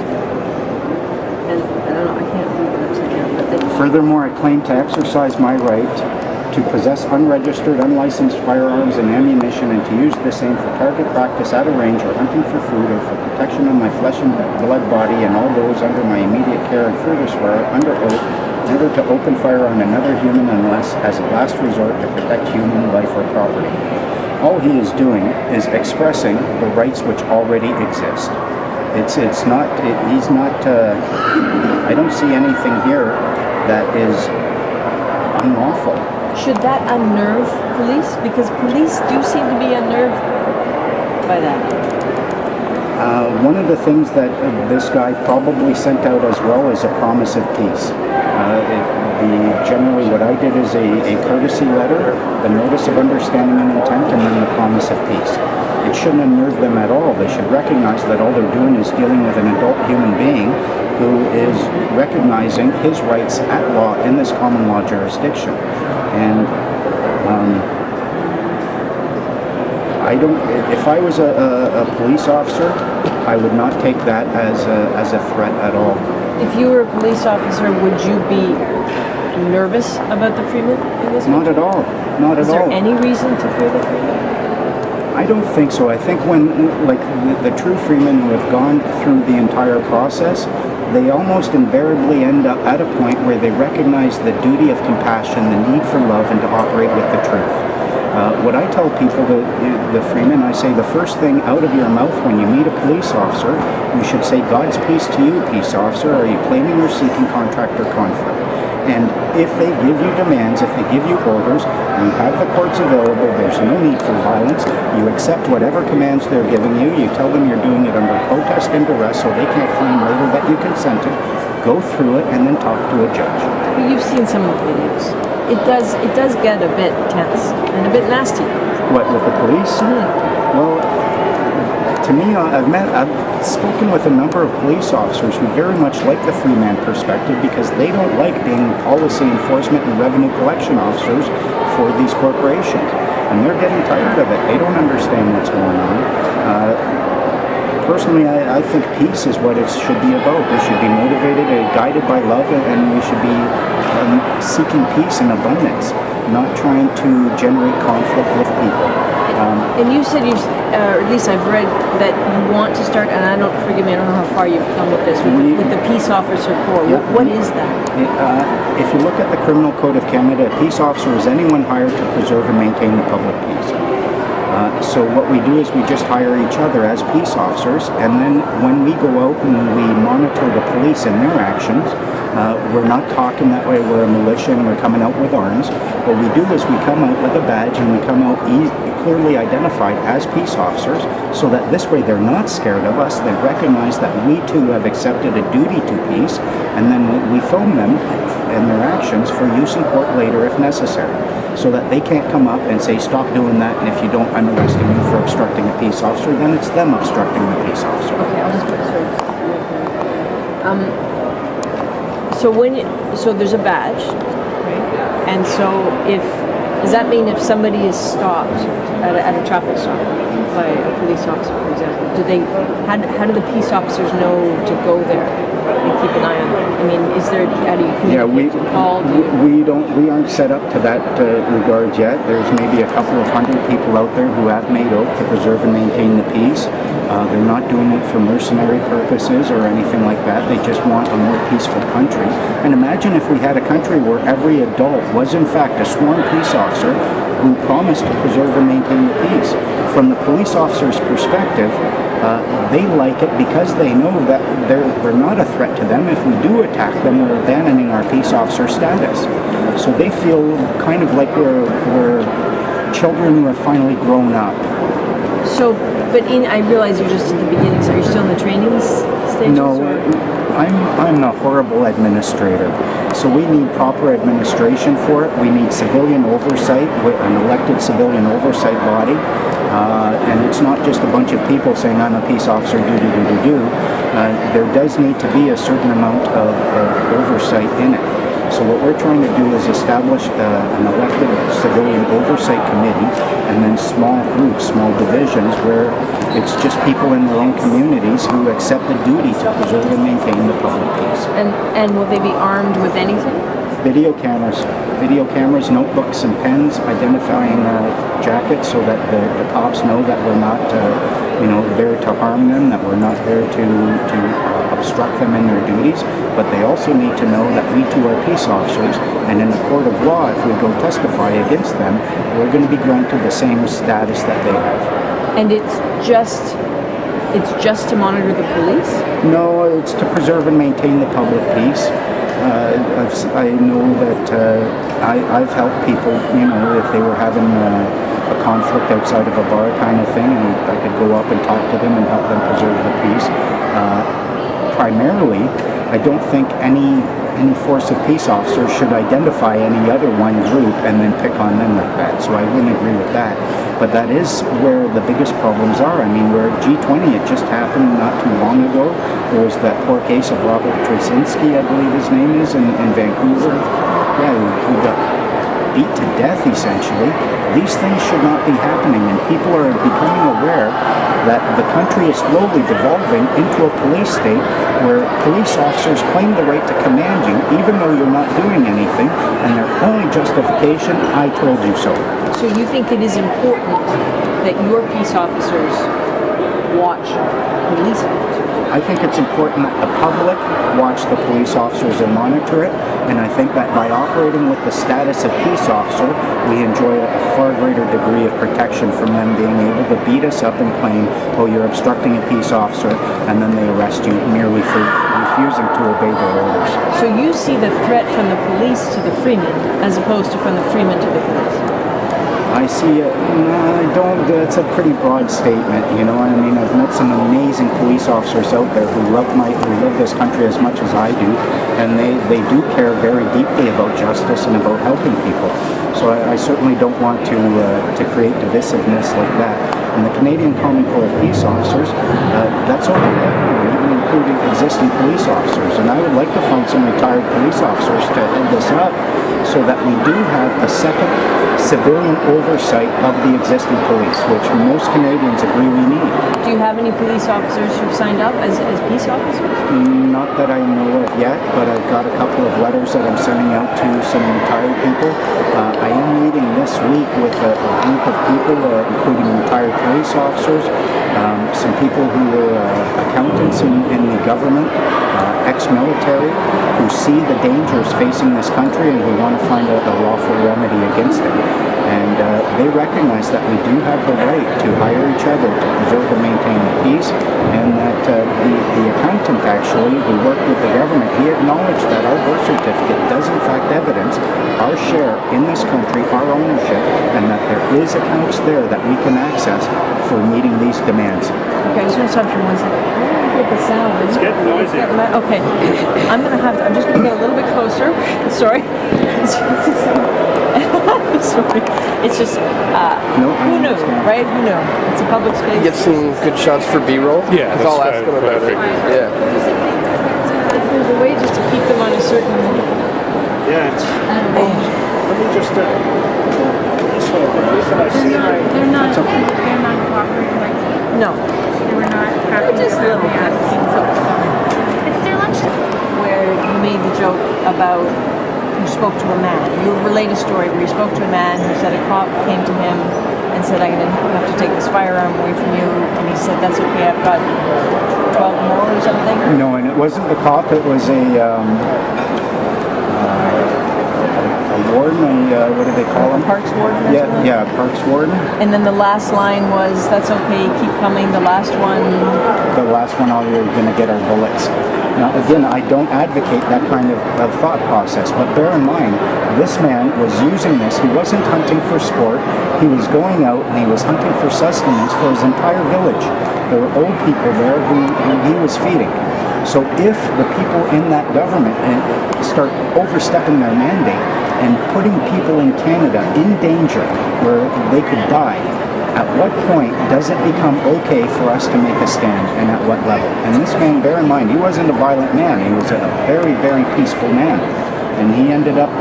And I don't know, I can't read it upside down, but Furthermore, I claim to exercise my right to possess unregistered, unlicensed firearms and ammunition and to use the same for target practice at a range or hunting for food or for protection of my flesh and blood body and all those under my immediate care, and further swear under oath never to open fire on another human unless as a last resort to protect human life or property. All he is doing is expressing the rights which already exist. He's not, I don't see anything here that is unlawful. should that unnerve police? Because police do seem to be unnerved by that. One of the things that this guy probably sent out as well is a promise of peace. Generally what I did is a courtesy letter, the notice of understanding and intent, and then the promise of peace. It shouldn't unnerve them at all. They should recognize that all they're doing is dealing with an adult human being who is recognizing his rights at law in this common law jurisdiction. And if I was a police officer, I would not take that as a threat at all. If you were a police officer, would you be nervous about the Freeman in this? Not at all. Not at all. Is there any reason to fear the Freeman? I don't think so. I think when, like, the true Freemen who have gone through the entire process, they almost invariably end up at a point where they recognize the duty of compassion, the need for love, and to operate with the truth. What I tell people, the Freemen, I say the first thing out of your mouth when you meet a police officer, you should say, "God's peace to you, peace officer. Are you claiming or seeking contract or conflict?" And if they give you demands, if they give you orders, you have the courts available, there's no need for violence, you accept whatever commands they're giving you, you tell them you're doing it under protest and duress so they can't claim later that you consented, go through it and then talk to a judge. Well, you've seen some of the videos. It does get a bit tense and a bit nasty. What, with the police? Well, to me, I've spoken with a number of police officers who very much like the three-man perspective because they don't like being policy enforcement and revenue collection officers for these corporations. And they're getting tired of it. They don't understand what's going on. Personally, I think peace is what it should be about. We should be motivated and guided by love, and we should be seeking peace and abundance, not trying to generate conflict with people. And you said or at least I've read that you want to start, and I don't know how far you've come with this, with the Peace Officer Corps. Yep. What is that? If you look at the Criminal Code of Canada, a peace officer is anyone hired to preserve and maintain the public peace. So what we do is we just hire each other as peace officers, and then when we go out and we monitor the police and their actions, we're not talking that way, we're a militia and we're coming out with arms. What we do is we come out with a badge and we come out clearly identified as peace officers, so that this way they're not scared of us, they recognize that we too have accepted a duty to peace, and then we film them and their actions for use in court later if necessary, so that they can't come up and say, "Stop doing that, and if you don't, I'm arresting you for obstructing a peace officer." Then it's them obstructing the peace officer. Okay, I'll just put so there's a badge, right? And so does that mean if somebody is stopped at a traffic stop by a police officer, for example, how do the peace officers know to go there and keep an eye on them? I mean, how do you communicate to call? We aren't set up to that regard yet. There's maybe a couple of hundred people out there who have made oath to preserve and maintain the peace. They're not doing it for mercenary purposes or anything like that. They just want a more peaceful country. And imagine if we had a country where every adult was in fact a sworn peace officer who promised to preserve and maintain the peace. From the police officer's perspective, they like it because they know that we're not a threat to them. If we do attack them, we're abandoning our peace officer status. So they feel kind of like we're children who are finally grown up. So, but I realize you're just at the beginning, so you're still in the training stages? No, or? I'm a horrible administrator. So we need proper administration for it. We need civilian oversight, an elected civilian oversight body. And it's not just a bunch of people saying, I'm a peace officer, do. There does need to be a certain amount of oversight in it. So what we're trying to do is establish an elected civilian oversight committee and then small groups, small divisions where it's just people in their own communities who accept the duty to preserve and maintain the public peace. And will they be armed with anything? Video cameras, notebooks and pens, identifying jackets so that the cops know that we're not there to harm them, that we're not there to obstruct them in their duties, but they also need to know that we too are peace officers, and in a court of law, if we go testify against them, we're going to be granted the same status that they have. And it's just to monitor the police? No, it's to preserve and maintain the public peace. I know that I've helped people, if they were having a conflict outside of a bar kind of thing, and I could go up and talk to them and help them preserve the peace. Primarily, I don't think any force of peace officers should identify any other one group and then pick on them like that. So I wouldn't agree with that. But that is where the biggest problems are. I mean, we're at G20, it just happened not too long ago. There was that poor case of Robert Trzynski, I believe his name is, in Vancouver. Yeah, who got beat to death, essentially. These things should not be happening, and people are becoming aware that the country is slowly devolving into a police state where police officers claim the right to command you even though you're not doing anything, and their only justification, I told you so. So you think it is important that your peace officers watch police officers? I think it's important that the public watch the police officers and monitor it, and I think that by operating with the status of peace officer, we enjoy a far greater degree of protection from them being able to beat us up and claim, oh, you're obstructing a peace officer, and then they arrest you merely for refusing to obey their orders. So you see the threat from the police to the Freeman as opposed to from the Freeman to the police? I see it. No, I don't. That's a pretty broad statement. You know what I mean? I've met some amazing police officers out there who love this country as much as I do, and they do care very deeply about justice and about helping people. So I certainly don't want to create divisiveness like that. And the Canadian Common Core of Peace Officers, that's open to everyone, even including existing police officers. And I would like to find some retired police officers to head this up so that we do have a second civilian oversight of the existing police, which most Canadians agree we need. Do you have any police officers who've signed up as peace officers? Not that I know of yet, but I've got a couple of letters that I'm sending out to some retired people. I am meeting this week with a group of people, including retired police officers, some people who were accountants in the government, ex-military, who see the dangers facing this country and who want to find a lawful remedy against it. And they recognize that we do have the right to hire each other to preserve and maintain the peace, and that the accountant actually, who worked with the government, he acknowledged that our birth certificate does in fact evidence our share in this country, our ownership, and that there is accounts there that we can access for meeting these demands. Okay, I just want to stop for 1 second. I don't get the sound. It's getting noisy. Okay, I'm just going to get a little bit closer. Sorry. Sorry. It's just, who knew, right? Who knew? It's a public space. Get some good shots for B-roll. Yeah, that's all. Ask them about it. Yeah. If there's a way just to keep them on a certain Yeah, let me just, this one, this one I see. They're not cooperating like No. they were not happy Just about little me asking. It's their lunchtime. Where you made the joke about you spoke to a man. You relate a story where you spoke to a man who said a cop came to him and said, I'm going to have to take this firearm away from you. And he said, that's okay, I've got 12 more or something. No, and it wasn't the cop, it was a warden, what do they call him? Parks warden or something? Yeah, Parks warden. And then the last line was, that's okay, keep coming. The last one. The last one, you're going to get our bullets. Now, again, I don't advocate that kind of thought process, but bear in mind, this man was using this. He wasn't hunting for sport. He was going out and he was hunting for sustenance for his entire village. There were old people there who he was feeding. So if the people in that government start overstepping their mandate and putting people in Canada in danger where they could die, at what point does it become okay for us to make a stand, and at what level? And this man, bear in mind, he wasn't a violent man. He was a very, very peaceful man. And he ended up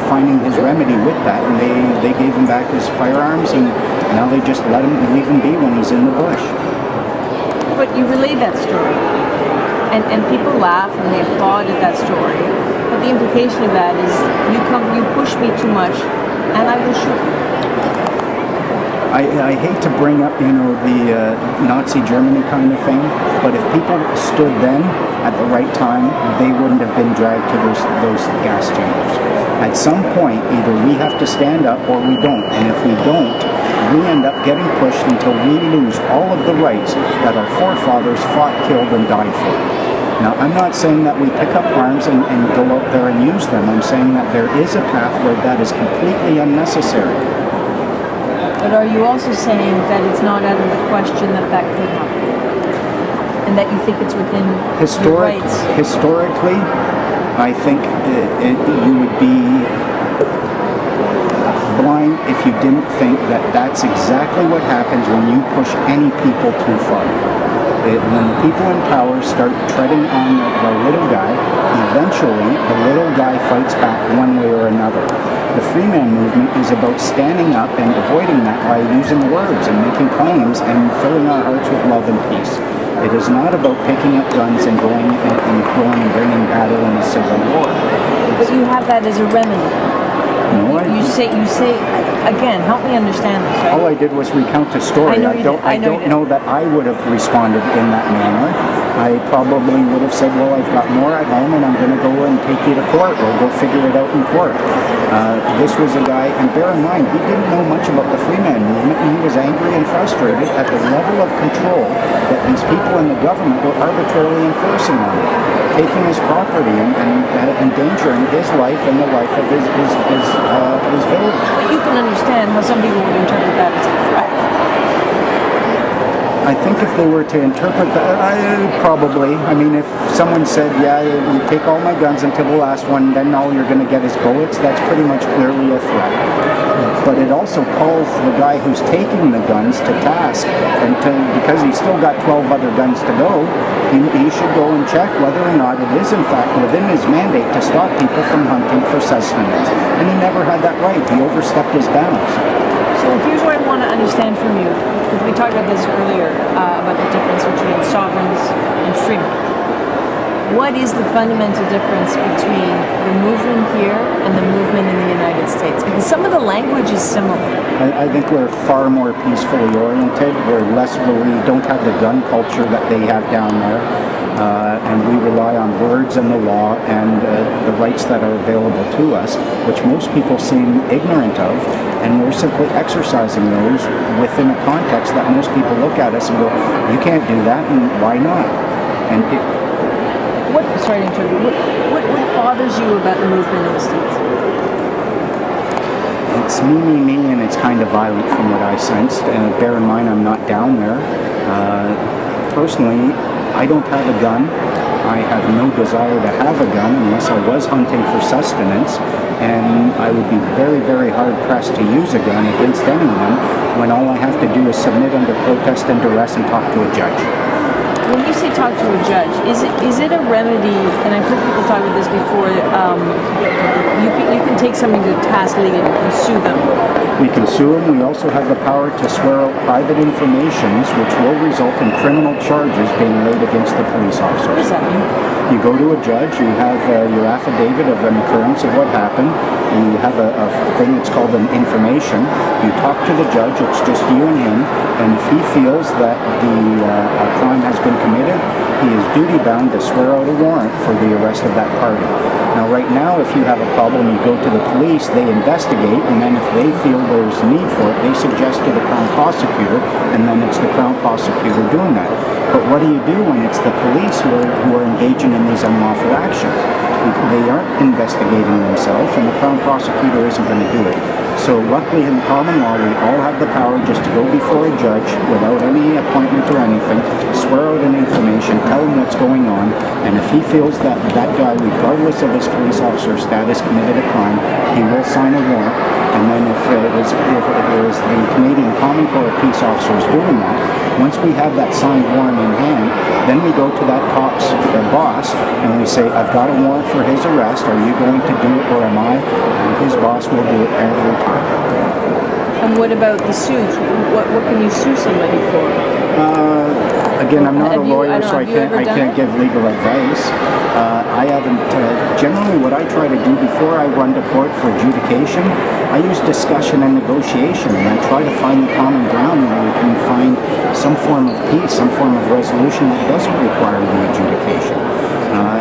finding his remedy with that, and they gave him back his firearms, and now they just leave him be when he's in the bush. But you relayed that story, and people laugh and they applaud at that story. But the implication of that is you push me too much, and I will shoot you. I hate to bring up, the Nazi Germany kind of thing, but if people stood then at the right time, they wouldn't have been dragged to those gas chambers. At some point, either we have to stand up or we don't, and if we don't, we end up getting pushed until we lose all of the rights that our forefathers fought, killed, and died for. Now, I'm not saying that we pick up arms and go out there and use them. I'm saying that there is a path where that is completely unnecessary. But are you also saying that it's not out of the question that could happen? And that you think it's within your rights? Historically, I think you would be blind if you didn't think that that's exactly what happens when you push any people too far. When the people in power start treading on the little guy, eventually the little guy fights back one way or another. The Freeman movement is about standing up and avoiding that by using words and making claims and filling our hearts with love and peace. It is not about picking up guns and going and bringing battle in a civil war. But you have that as a remedy. No, You say again. Help me understand this. Right? all I did was recount a story. I don't know that I would have responded in that manner. I probably would have said, well, I've got more at home and I'm going to go and take you to court or go figure it out in court. This was a guy, and bear in mind, he didn't know much about the Freeman movement, and he was angry and frustrated at the level of control that these people in the government were arbitrarily enforcing on him, taking his property and endangering his life and the life of his village. But you can understand how some people would interpret that as a threat. I think if they were to interpret that, probably. I mean, if someone said, yeah, you take all my guns until the last one, then all you're going to get is bullets, that's pretty much clearly a threat. But it also calls the guy who's taking the guns to task, and because he's still got 12 other guns to go, he should go and check whether or not it is in fact within his mandate to stop people from hunting for sustenance. And he never had that right. He overstepped his bounds. So here's what I want to understand from you, because we talked about this earlier, about the difference between sovereigns and freemen. What is the fundamental difference between the movement here and the movement in the United States? Because some of the language is similar. I think we're far more peacefully oriented. We don't have the gun culture that they have down there. And we rely on words and the law and the rights that are available to us, which most people seem ignorant of, and we're simply exercising those within a context that most people look at us and go, you can't do that, and why not? And Sorry to interrupt you. What bothers you about the movement in the States? it's me, and it's kind of violent from what I sensed. Bear in mind, I'm not down there. Personally, I don't have a gun. I have no desire to have a gun unless I was hunting for sustenance, and I would be very, very hard-pressed to use a gun against anyone when all I have to do is submit under protest and duress and talk to a judge. When you say talk to a judge, is it a remedy, and I've heard people talk about this before, you can take somebody to task legally and sue them. We can sue them. We also have the power to swear out private informations, which will result in criminal charges being laid against the police officers. What does that mean? You go to a judge, you have your affidavit of an occurrence of what happened, you have a thing that's called an information, you talk to the judge, it's just you and him, and if he feels that a crime has been committed, he is duty-bound to swear out a warrant for the arrest of that party. Now right now, if you have a problem, you go to the police, they investigate, and then if they feel there's need for it, they suggest to the Crown Prosecutor, and then it's the Crown Prosecutor doing that. But what do you do when it's the police who are engaging in these unlawful actions? They aren't investigating themselves, and the Crown Prosecutor isn't going to do it. So luckily in common law, we all have the power just to go before a judge without any appointment or anything, swear out an information, tell him what's going on, and if he feels that that guy, regardless of his police officer status, committed a crime, he will sign a warrant. And then if it was the Canadian Common Corps of Peace officers doing that, once we have that signed warrant in hand, then we go to that cop's boss and we say, I've got a warrant for his arrest. Are you going to do it or am I? And his boss will do it every time. And what about the suits? What can you sue somebody for? Again, I'm not a Have you- lawyer, so have you ever I done can't it? give legal advice. I haven't. Generally, what I try to do before I run to court for adjudication, I use discussion and negotiation, and I try to find the common ground where we can find some form of peace, some form of resolution that doesn't require the adjudication.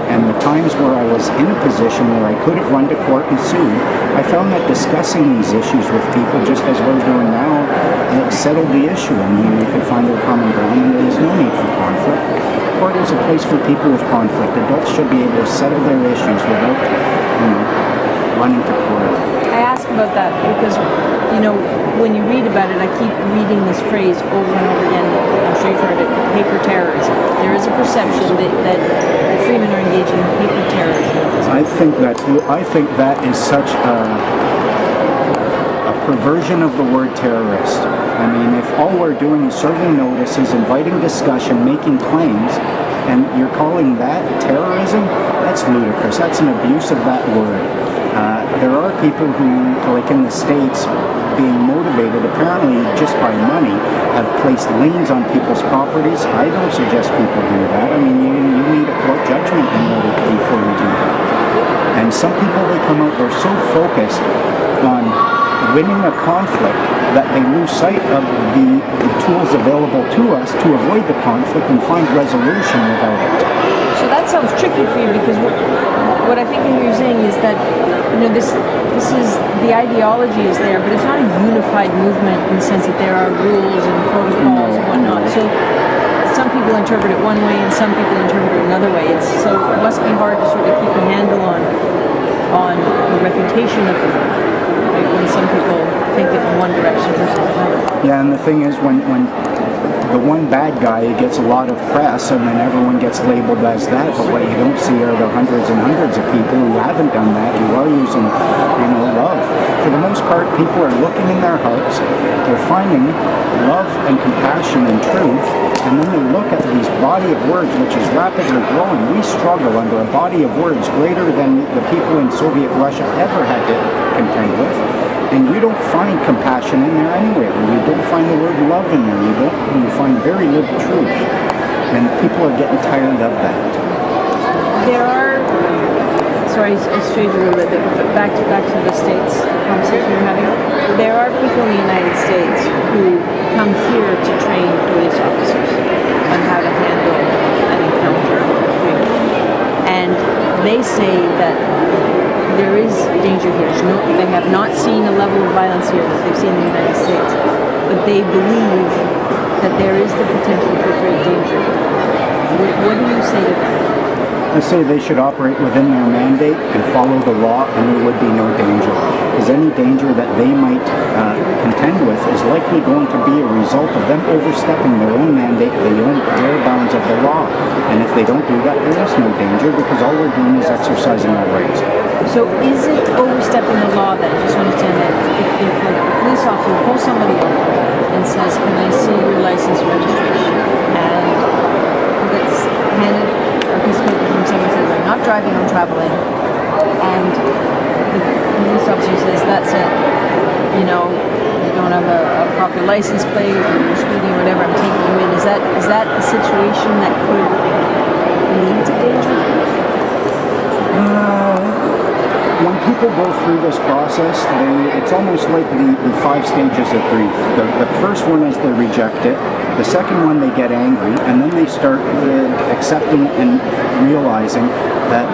And the times where I was in a position where I could have run to court and sued, I found that discussing these issues with people, just as we're doing now, settled the issue, and we could find a common ground, and there is no need for conflict. Court is a place for people with conflict. Adults should be able to settle their issues without, running to court. I ask about that because, when you read about it, I keep reading this phrase over and over again. I'm sure you've heard it, paper terrorism. There is a perception that Freeman are engaging in paper terrorism. I think that is such a perversion of the word terrorist. I mean, if all we're doing is serving notices, inviting discussion, making claims, and you're calling that terrorism, that's ludicrous. That's an abuse of that word. There are people who, like in the States, being motivated apparently just by money, have placed liens on people's properties. I don't suggest people do that. I mean, you need a court judgment in order before you do that. And some people, they come out, they're so focused on winning a conflict that they lose sight of the tools available to us to avoid the conflict and find resolution without it. So that sounds tricky for you because what I think you're saying is that this is the ideology is there, but it's not a unified movement in the sense that there are rules and protocols and whatnot. So some people interpret it one way and some people interpret it another way. It must be hard to sort of keep a handle on the reputation of it, right? When some people think it in one direction versus another. Yeah, and the thing is, when the one bad guy gets a lot of press and then everyone gets labeled as that, but what you don't see are the hundreds and hundreds of people who haven't done that, who are using, love. For the most part, people are looking in their hearts, they're finding love and compassion and truth, and then they look at these body of words, which is rapidly growing. We struggle under a body of words greater than the people in Soviet Russia ever had to contend with. And you don't find compassion in there anywhere. You don't find the word love in there. You find very little truth. And people are getting tired of that. There are, sorry, I strayed a little bit, but back to the States conversation we're having. There are people in the United States who come here to train police officers on how to handle an encounter with Freeman. And they say that there is danger here. They have not seen a level of violence here that they've seen in the United States, but they believe that there is the potential for great danger. What do you say to that? I say they should operate within their mandate and follow the law, and there would be no danger. Because any danger that they might contend with is likely going to be a result of them overstepping their own mandate, their bounds of the law. And if they don't do that, there is no danger because all we're doing is exercising our rights. So is it overstepping the law then? Just understand that if a police officer pulls somebody over and says, can I see your license registration? And gets handed a piece of paper from someone says, I'm not driving, I'm traveling. And the police officer says, that's it. You don't have a proper license plate, or you're speeding or whatever, I'm taking you in. Is that a situation that could lead to danger? When people go through this process, it's almost like the 5 stages of grief. The first one is they reject it. The second one, they get angry, and then they start accepting and realizing that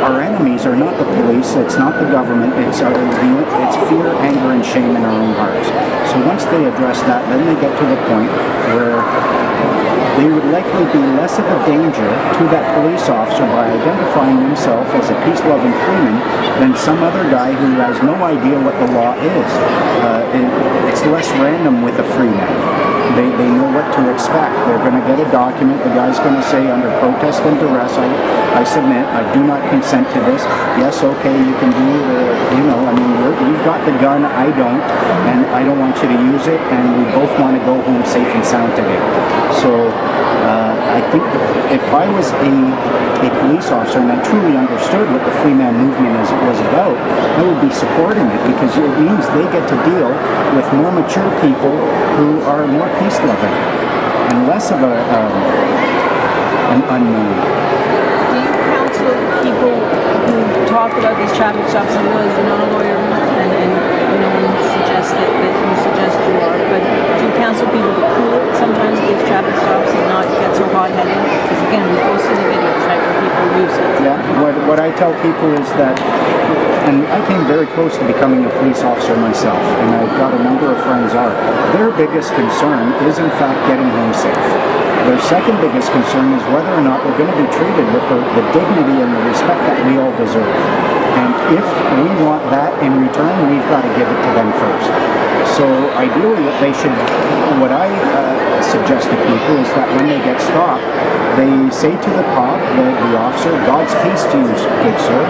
our enemies are not the police, it's not the government, it's fear, anger, and shame in our own hearts. So once they address that, then they get to the point where they would likely be less of a danger to that police officer by identifying himself as a peace-loving Freeman than some other guy who has no idea what the law is. It's less random with a Freeman. They know what to expect. They're going to get a document. The guy's going to say, under protest and duress, I submit, I do not consent to this. Yes, okay, you can do, you've got the gun, I don't, and I don't want you to use it, and we both want to go home safe and sound today. So I think if I was a police officer and I truly understood what the Freeman movement was about, I would be supporting it, because it means they get to deal with more mature people who are more peace-loving and less of an unknown. Do you counsel people who talk about these traffic stops and realize you're not a lawyer and no one suggests that you suggest you are, but do you counsel people to cool it sometimes at these traffic stops and not get so hot-headed? Because again, we both see the videos, right, where people lose it. Yeah, what I tell people is that, and I came very close to becoming a police officer myself, and I've got a number of friends are, their biggest concern is in fact getting home safe. Their second biggest concern is whether or not they're going to be treated with the dignity and the respect that we all deserve. And if we want that in return, we've got to give it to them first. So ideally what I suggest to people is that when they get stopped, they say to the cop, the officer, God's peace to you, good sir.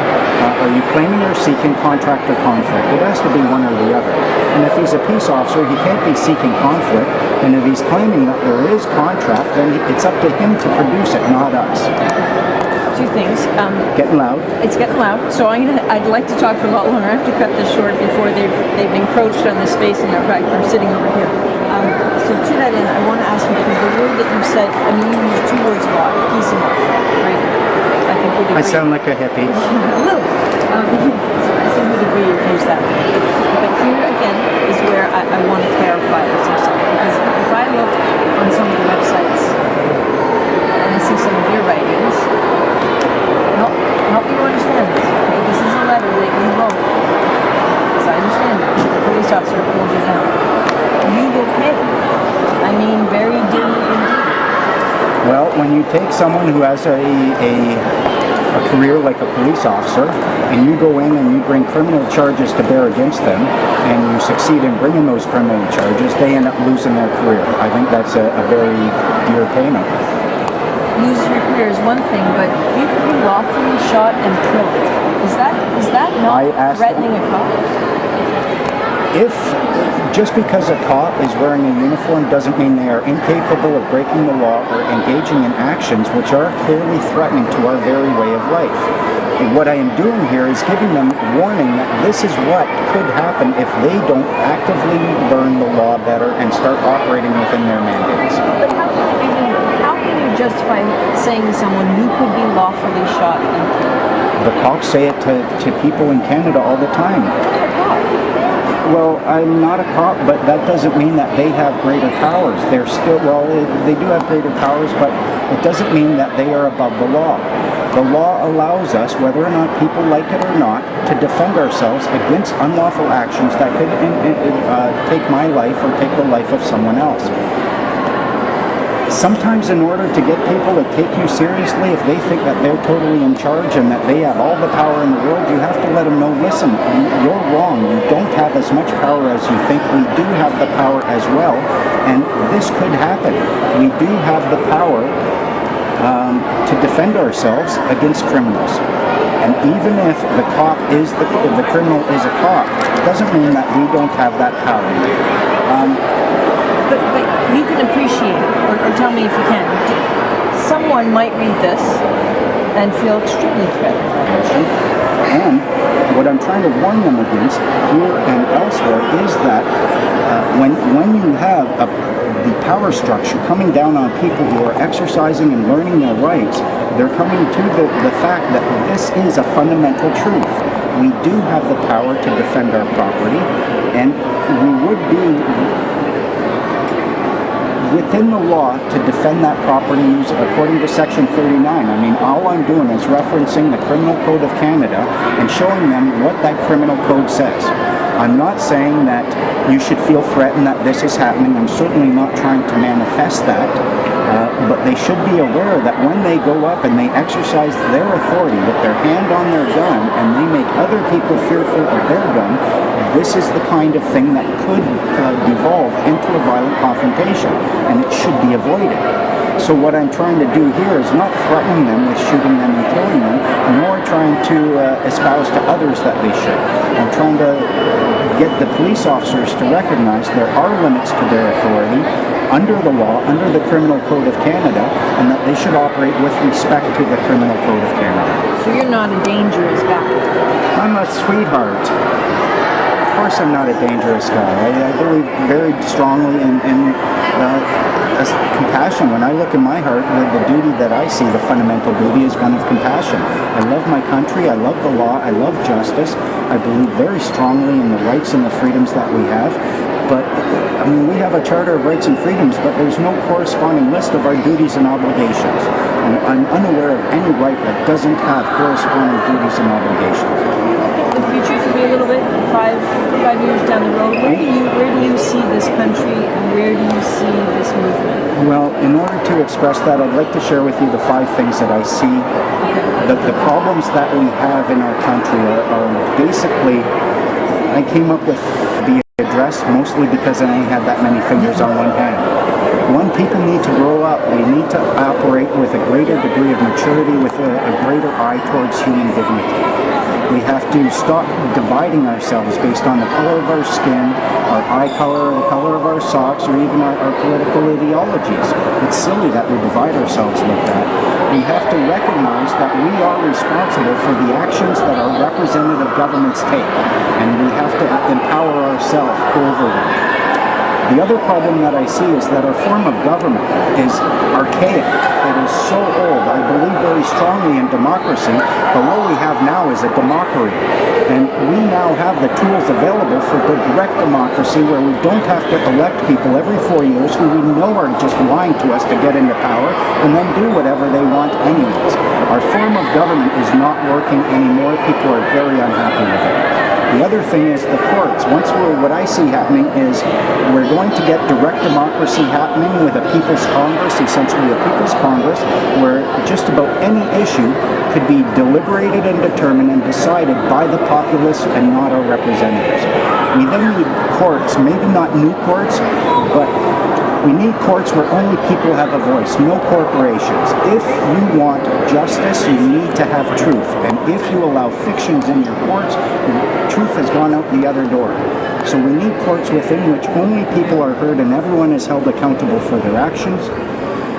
Are you claiming or seeking contract or conflict? It has to be one or the other. And if he's a peace officer, he can't be seeking conflict. And if he's claiming that there is contract, then it's up to him to produce it, not us. Two things. Getting loud. It's getting loud, so I'd like to talk for a lot longer. I have to cut this short before they've encroached on the space in our back. I'm sitting over here. So to that end, I want to ask you, because the word that you said, I mean, you used two words a lot, peace and love, right? I think we'd agree. I sound like a hippie. A little bit. I think we'd agree you've used that. But here again is where I want to clarify this yourself, because if I look on some of the websites and I see some of your writings, help you understand this, okay? This is a letter that you wrote, as I understand it, the police officer pulled you down. You will pay. I mean, very dearly indeed. Well, when you take someone who has a career like a police officer, and you go in and you bring criminal charges to bear against them, and you succeed in bringing those criminal charges, they end up losing their career. I think that's a very dear payment. Losing your career is one thing, but you could be lawfully shot and killed. Is that not threatening a cop? If just because a cop is wearing a uniform doesn't mean they are incapable of breaking the law or engaging in actions which are clearly threatening to our very way of life. And what I am doing here is giving them warning that this is what could happen if they don't actively learn the law better and start operating within their mandates. But how can you justify saying to someone you could be lawfully shot and killed? The cops say it to people in Canada all the time. Well, I'm not a cop, but that doesn't mean that they have greater powers. They're still, they do have greater powers, but it doesn't mean that they are above the law. The law allows us, whether or not people like it or not, to defend ourselves against unlawful actions that could take my life or take the life of someone else. Sometimes in order to get people to take you seriously, if they think that they're totally in charge and that they have all the power in the world, you have to let them know, listen, you're wrong. You don't have as much power as you think. We do have the power as well, and this could happen. We do have the power to defend ourselves against criminals. And even if the cop is the criminal is a cop, it doesn't mean that we don't have that power. But you can appreciate, or tell me if you can, someone might read this and feel extremely threatened. And what I'm trying to warn them against here and elsewhere is that when you have the power structure coming down on people who are exercising and learning their rights, they're coming to the fact that this is a fundamental truth. We do have the power to defend our property, and we would be within the law to defend that property according to Section 39. I mean, all I'm doing is referencing the Criminal Code of Canada and showing them what that criminal code says. I'm not saying that you should feel threatened that this is happening. I'm certainly not trying to manifest that. But they should be aware that when they go up and they exercise their authority with their hand on their gun and they make other people fearful of their gun, this is the kind of thing that could devolve into a violent confrontation, and it should be avoided. So what I'm trying to do here is not threatening them with shooting them and killing them, nor trying to espouse to others that they should. I'm trying to get the police officers to recognize there are limits to their authority under the law, under the Criminal Code of Canada, and that they should operate with respect to the Criminal Code of Canada. So you're not a dangerous guy. I'm a sweetheart. Of course I'm not a dangerous guy. I believe very strongly in compassion. When I look in my heart, the duty that I see, the fundamental duty, is one of compassion. I love my country, I love the law, I love justice. I believe very strongly in the rights and the freedoms that we have. But, I mean, we have a Charter of Rights and Freedoms, but there's no corresponding list of our duties and obligations. And I'm unaware of any right that doesn't have corresponding duties and obligations. The future for me a little bit, five years down the road, where do you see this country and where do you see this movement? Well, in order to express that, I'd like to share with you the 5 things that I see. The problems that we have in our country are basically, I came up with the address mostly because I only had that many fingers on one hand. One, people need to grow up. We need to operate with a greater degree of maturity, with a greater eye towards human dignity. We have to stop dividing ourselves based on the color of our skin, our eye color, the color of our socks, or even our political ideologies. It's silly that we divide ourselves like that. We have to recognize that we are responsible for the actions that our representative governments take, and we have to empower ourselves over them. The other problem that I see is that our form of government is archaic. It is so old. I believe very strongly in democracy, but what we have now is a democracy. And we now have the tools available for the direct democracy where we don't have to elect people every 4 years who we know are just lying to us to get into power and then do whatever they want anyways. Our form of government is not working anymore. People are very unhappy with it. The other thing is the courts. What I see happening is we're going to get direct democracy happening with a People's Congress, essentially a People's Congress, where just about any issue could be deliberated and determined and decided by the populace and not our representatives. We then need courts, maybe not new courts, but we need courts where only people have a voice, no corporations. If you want justice, you need to have truth. And if you allow fictions in your courts, truth has gone out the other door. So we need courts within which only people are heard and everyone is held accountable for their actions.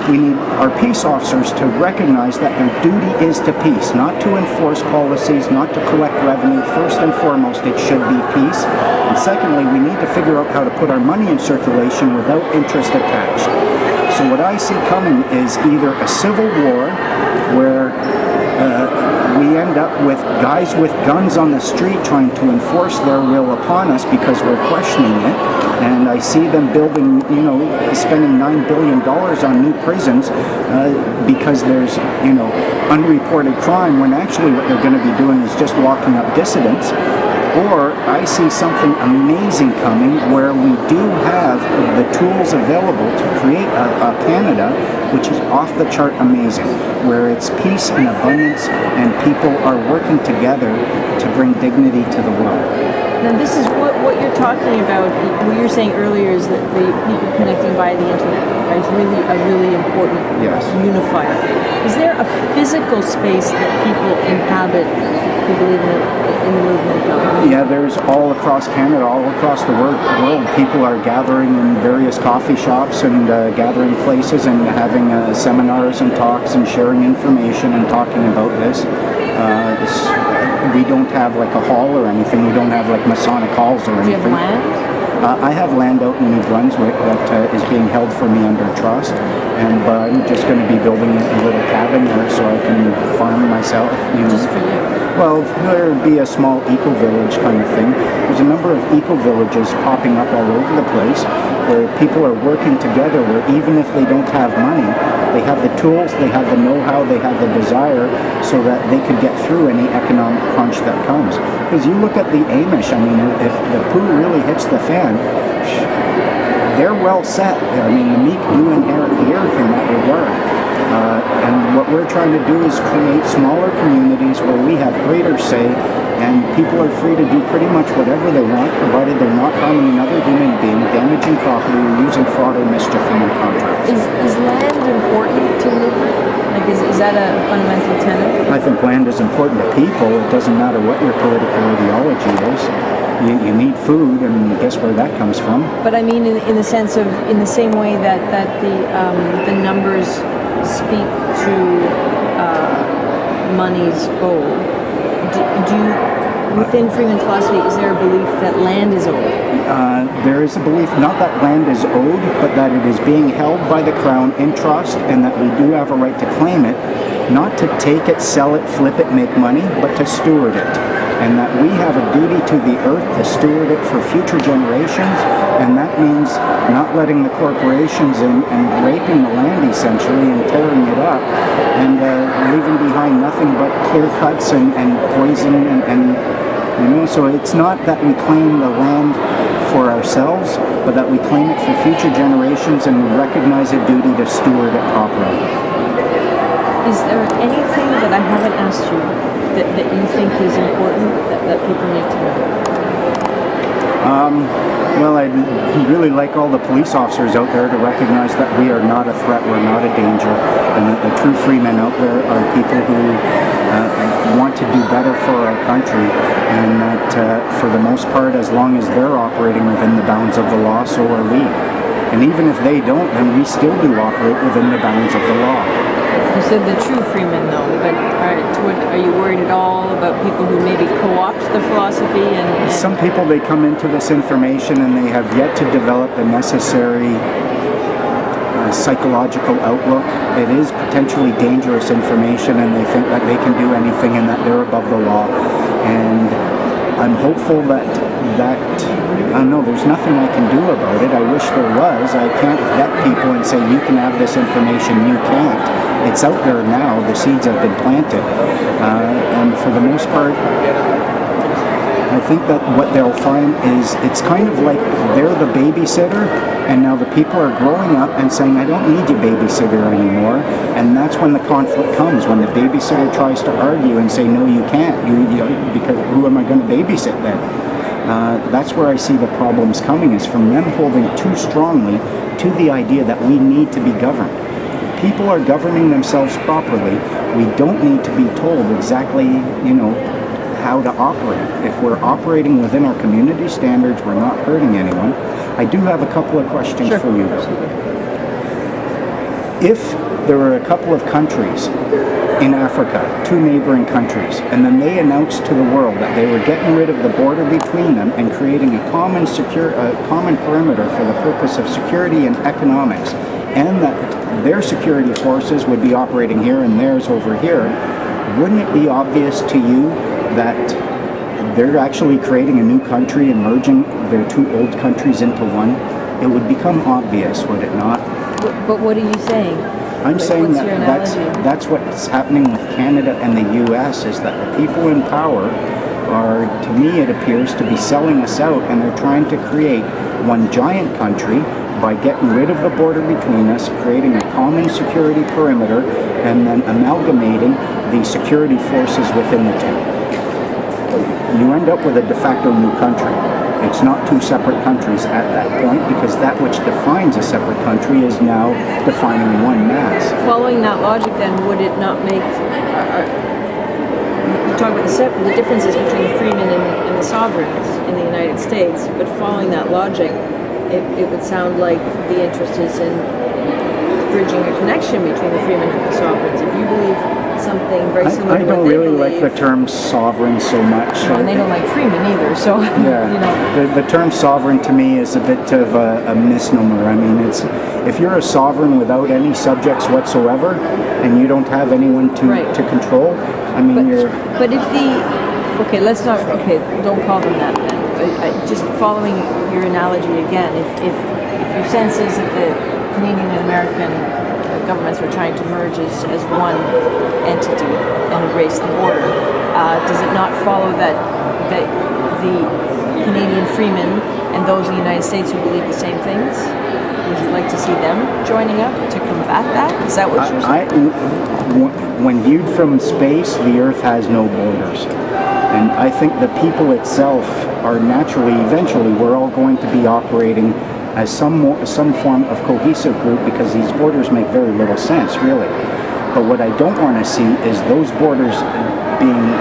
We need our peace officers to recognize that their duty is to peace, not to enforce policies, not to collect revenue. First and foremost, it should be peace. And secondly, we need to figure out how to put our money in circulation without interest attached. So what I see coming is either a civil war where we end up with guys with guns on the street trying to enforce their will upon us because we're questioning it. And I see them building, spending $9 billion on new prisons because there's, unreported crime, when actually what they're going to be doing is just locking up dissidents. Or I see something amazing coming where we do have the tools available to create a Canada which is off the chart amazing, where it's peace and abundance and people are working together to bring dignity to the world. Now this is what you're talking about, what you're saying earlier is that the people connecting via the internet is really a really important unifier. Is there a physical space that people inhabit who believe in the movement? Yeah, there's all across Canada, all across the world. People are gathering in various coffee shops and gathering places and having seminars and talks and sharing information and talking about this. We don't have like a hall or anything. We don't have like Masonic halls or anything. Do you have land? I have land out in New Brunswick that is being held for me under trust, and I'm just going to be building a little cabin there so I can farm myself. Just for you? Well, there would be a small eco-village kind of thing. There's a number of eco-villages popping up all over the place where people are working together, where even if they don't have money, they have the tools, they have the know-how, they have the desire so that they could get through any economic crunch that comes. Because you look at the Amish, I mean, if the poo really hits the fan, they're well set. I mean, the meek do inherit the earth in that regard. And what we're trying to do is create smaller communities where we have greater say, and people are free to do pretty much whatever they want, provided they're not harming another human being, damaging property, or using fraud or mischief in their contracts. Is land important to movement? Like, is that a fundamental tenet? I think land is important to people. It doesn't matter what your political ideology is. You need food, and guess where that comes from? But I mean, in the sense of, in the same way that the numbers speak to money's owed. Do you, within Freeman's philosophy, is there a belief that land is owed? There is a belief not that land is owed, but that it is being held by the Crown in trust, and that we do have a right to claim it, not to take it, sell it, flip it, make money, but to steward it. And that we have a duty to the earth to steward it for future generations, and that means not letting the corporations in and raping the land essentially and tearing it up and leaving behind nothing but clear cuts and poison and you know, so it's not that we claim the land for ourselves, but that we claim it for future generations, and we recognize a duty to steward it properly. Is there anything that I haven't asked you that you think is important that people need to know? Well, I'd really like all the police officers out there to recognize that we are not a threat, we're not a danger, and that the true freemen out there are people who want to do better for our country, and that for the most part, as long as they're operating within the bounds of the law, so are we. And even if they don't, then we still do operate within the bounds of the law. You said the true freemen, though, but are you worried at all about people who maybe co-opt the philosophy? And some people, they come into this information and they have yet to develop the necessary psychological outlook. It is potentially dangerous information, and they think that they can do anything and that they're above the law. And I'm hopeful that I don't know, there's nothing I can do about it. I wish there was. I can't vet people and say, you can have this information, you can't. It's out there now. The seeds have been planted. And for the most part, I think that what they'll find is it's kind of like they're the babysitter, and now the people are growing up and saying, I don't need you babysitter anymore. And that's when the conflict comes, when the babysitter tries to argue and say, no, you can't, because who am I going to babysit then? That's where I see the problems coming, is from them holding too strongly to the idea that we need to be governed. If people are governing themselves properly, we don't need to be told exactly, how to operate. If we're operating within our community standards, we're not hurting anyone. I do have a couple of questions for you, though. If there were a couple of countries in Africa, two neighboring countries, and then they announced to the world that they were getting rid of the border between them and creating a common perimeter for the purpose of security and economics, and that their security forces would be operating here and theirs over here, wouldn't it be obvious to you that they're actually creating a new country and merging their two old countries into one? It would become obvious, would it not? But what are you saying? I'm saying what's your that analogy? that's what's happening with Canada and the U.S. is that the people in power are, to me it appears, to be selling us out, and they're trying to create one giant country by getting rid of the border between us, creating a common security perimeter, and then amalgamating the security forces within the two. You end up with a de facto new country. It's not two separate countries at that point, because that which defines a separate country is now defining one mass. Following that logic, then, would it not make... you talk about the differences between the freemen and the sovereigns in the United States, but following that logic, it would sound like the interest is in bridging a connection between the freemen and the sovereigns. If you believe something very similar I to don't what they really believe, like the term sovereign so much. well, and they don't like freemen either, so, Yeah, the term sovereign to me is a bit of a misnomer. I mean, it's if you're a sovereign without any subjects whatsoever, and you don't have anyone to control, I mean, But if don't call them that then. Just following your analogy again, if your sense is that the Canadian and American governments are trying to merge as one entity and erase the border, does it not follow that the Canadian freemen and those in the United States who believe the same things? Would you like to see them joining up to combat that? Is that what you're saying? When viewed from space, the Earth has no borders. And I think the people itself are naturally, eventually, we're all going to be operating as some form of cohesive group, because these borders make very little sense, really. But what I don't want to see is those borders being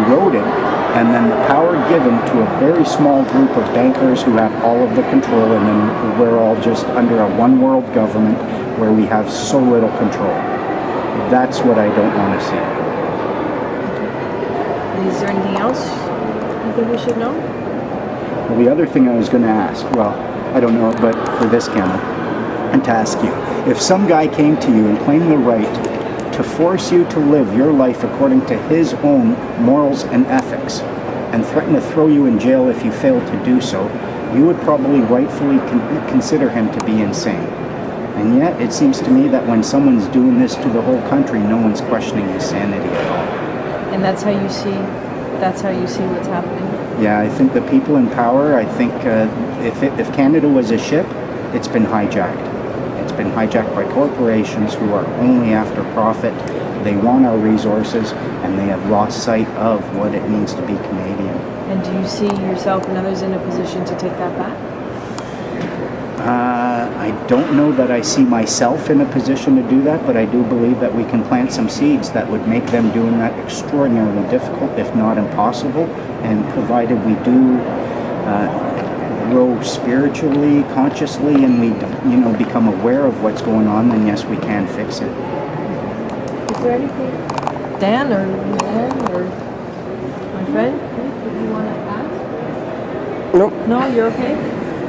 eroded, and then the power given to a very small group of bankers who have all of the control, and then we're all just under a one world government where we have so little control. That's what I don't want to see. Is there anything else you think we should know? Well, the other thing I was going to ask, well, I don't know, but for this camera, and to ask you, if some guy came to you and claimed the right to force you to live your life according to his own morals and ethics, and threaten to throw you in jail if you failed to do so, you would probably rightfully consider him to be insane. And yet, it seems to me that when someone's doing this to the whole country, no one's questioning his sanity at all. And that's how you see what's happening? Yeah, I think the people in power, I think if Canada was a ship, it's been hijacked. It's been hijacked by corporations who are only after profit. They want our resources, and they have lost sight of what it means to be Canadian. And do you see yourself and others in a position to take that back? I don't know that I see myself in a position to do that, but I do believe that we can plant some seeds that would make them doing that extraordinarily difficult, if not impossible. And provided we do grow spiritually, consciously, and we, become aware of what's going on, then yes, we can fix it. Is there anything, Dan or my friend, anything you want to add? Nope. No, you're okay?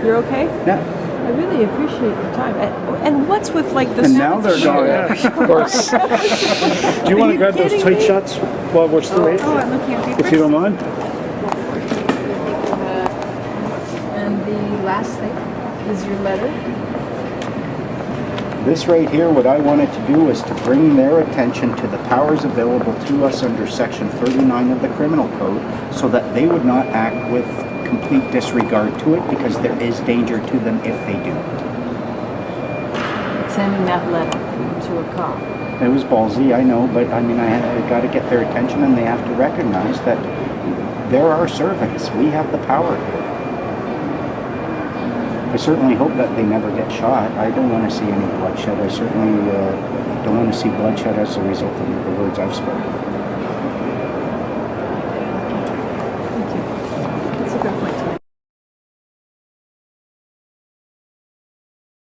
You're okay? Yeah. I really appreciate your time. And what's with like the... And now they're gone. Yeah. Of course. Do you want to grab those kidding tight me? shots while we're still waiting? Oh, I'm looking at papers. If you don't mind. And the last thing is your letter. This right here, what I wanted to do is to bring their attention to the powers available to us under Section 39 of the Criminal Code, so that they would not act with complete disregard to it, because there is danger to them if they do. Sending that letter to a cop. It was ballsy, I know, but I got to get their attention, and they have to recognize that they're our servants. We have the power here. I certainly hope that they never get shot. I don't want to see any bloodshed. I certainly don't want to see bloodshed as a result of the words I've spoken.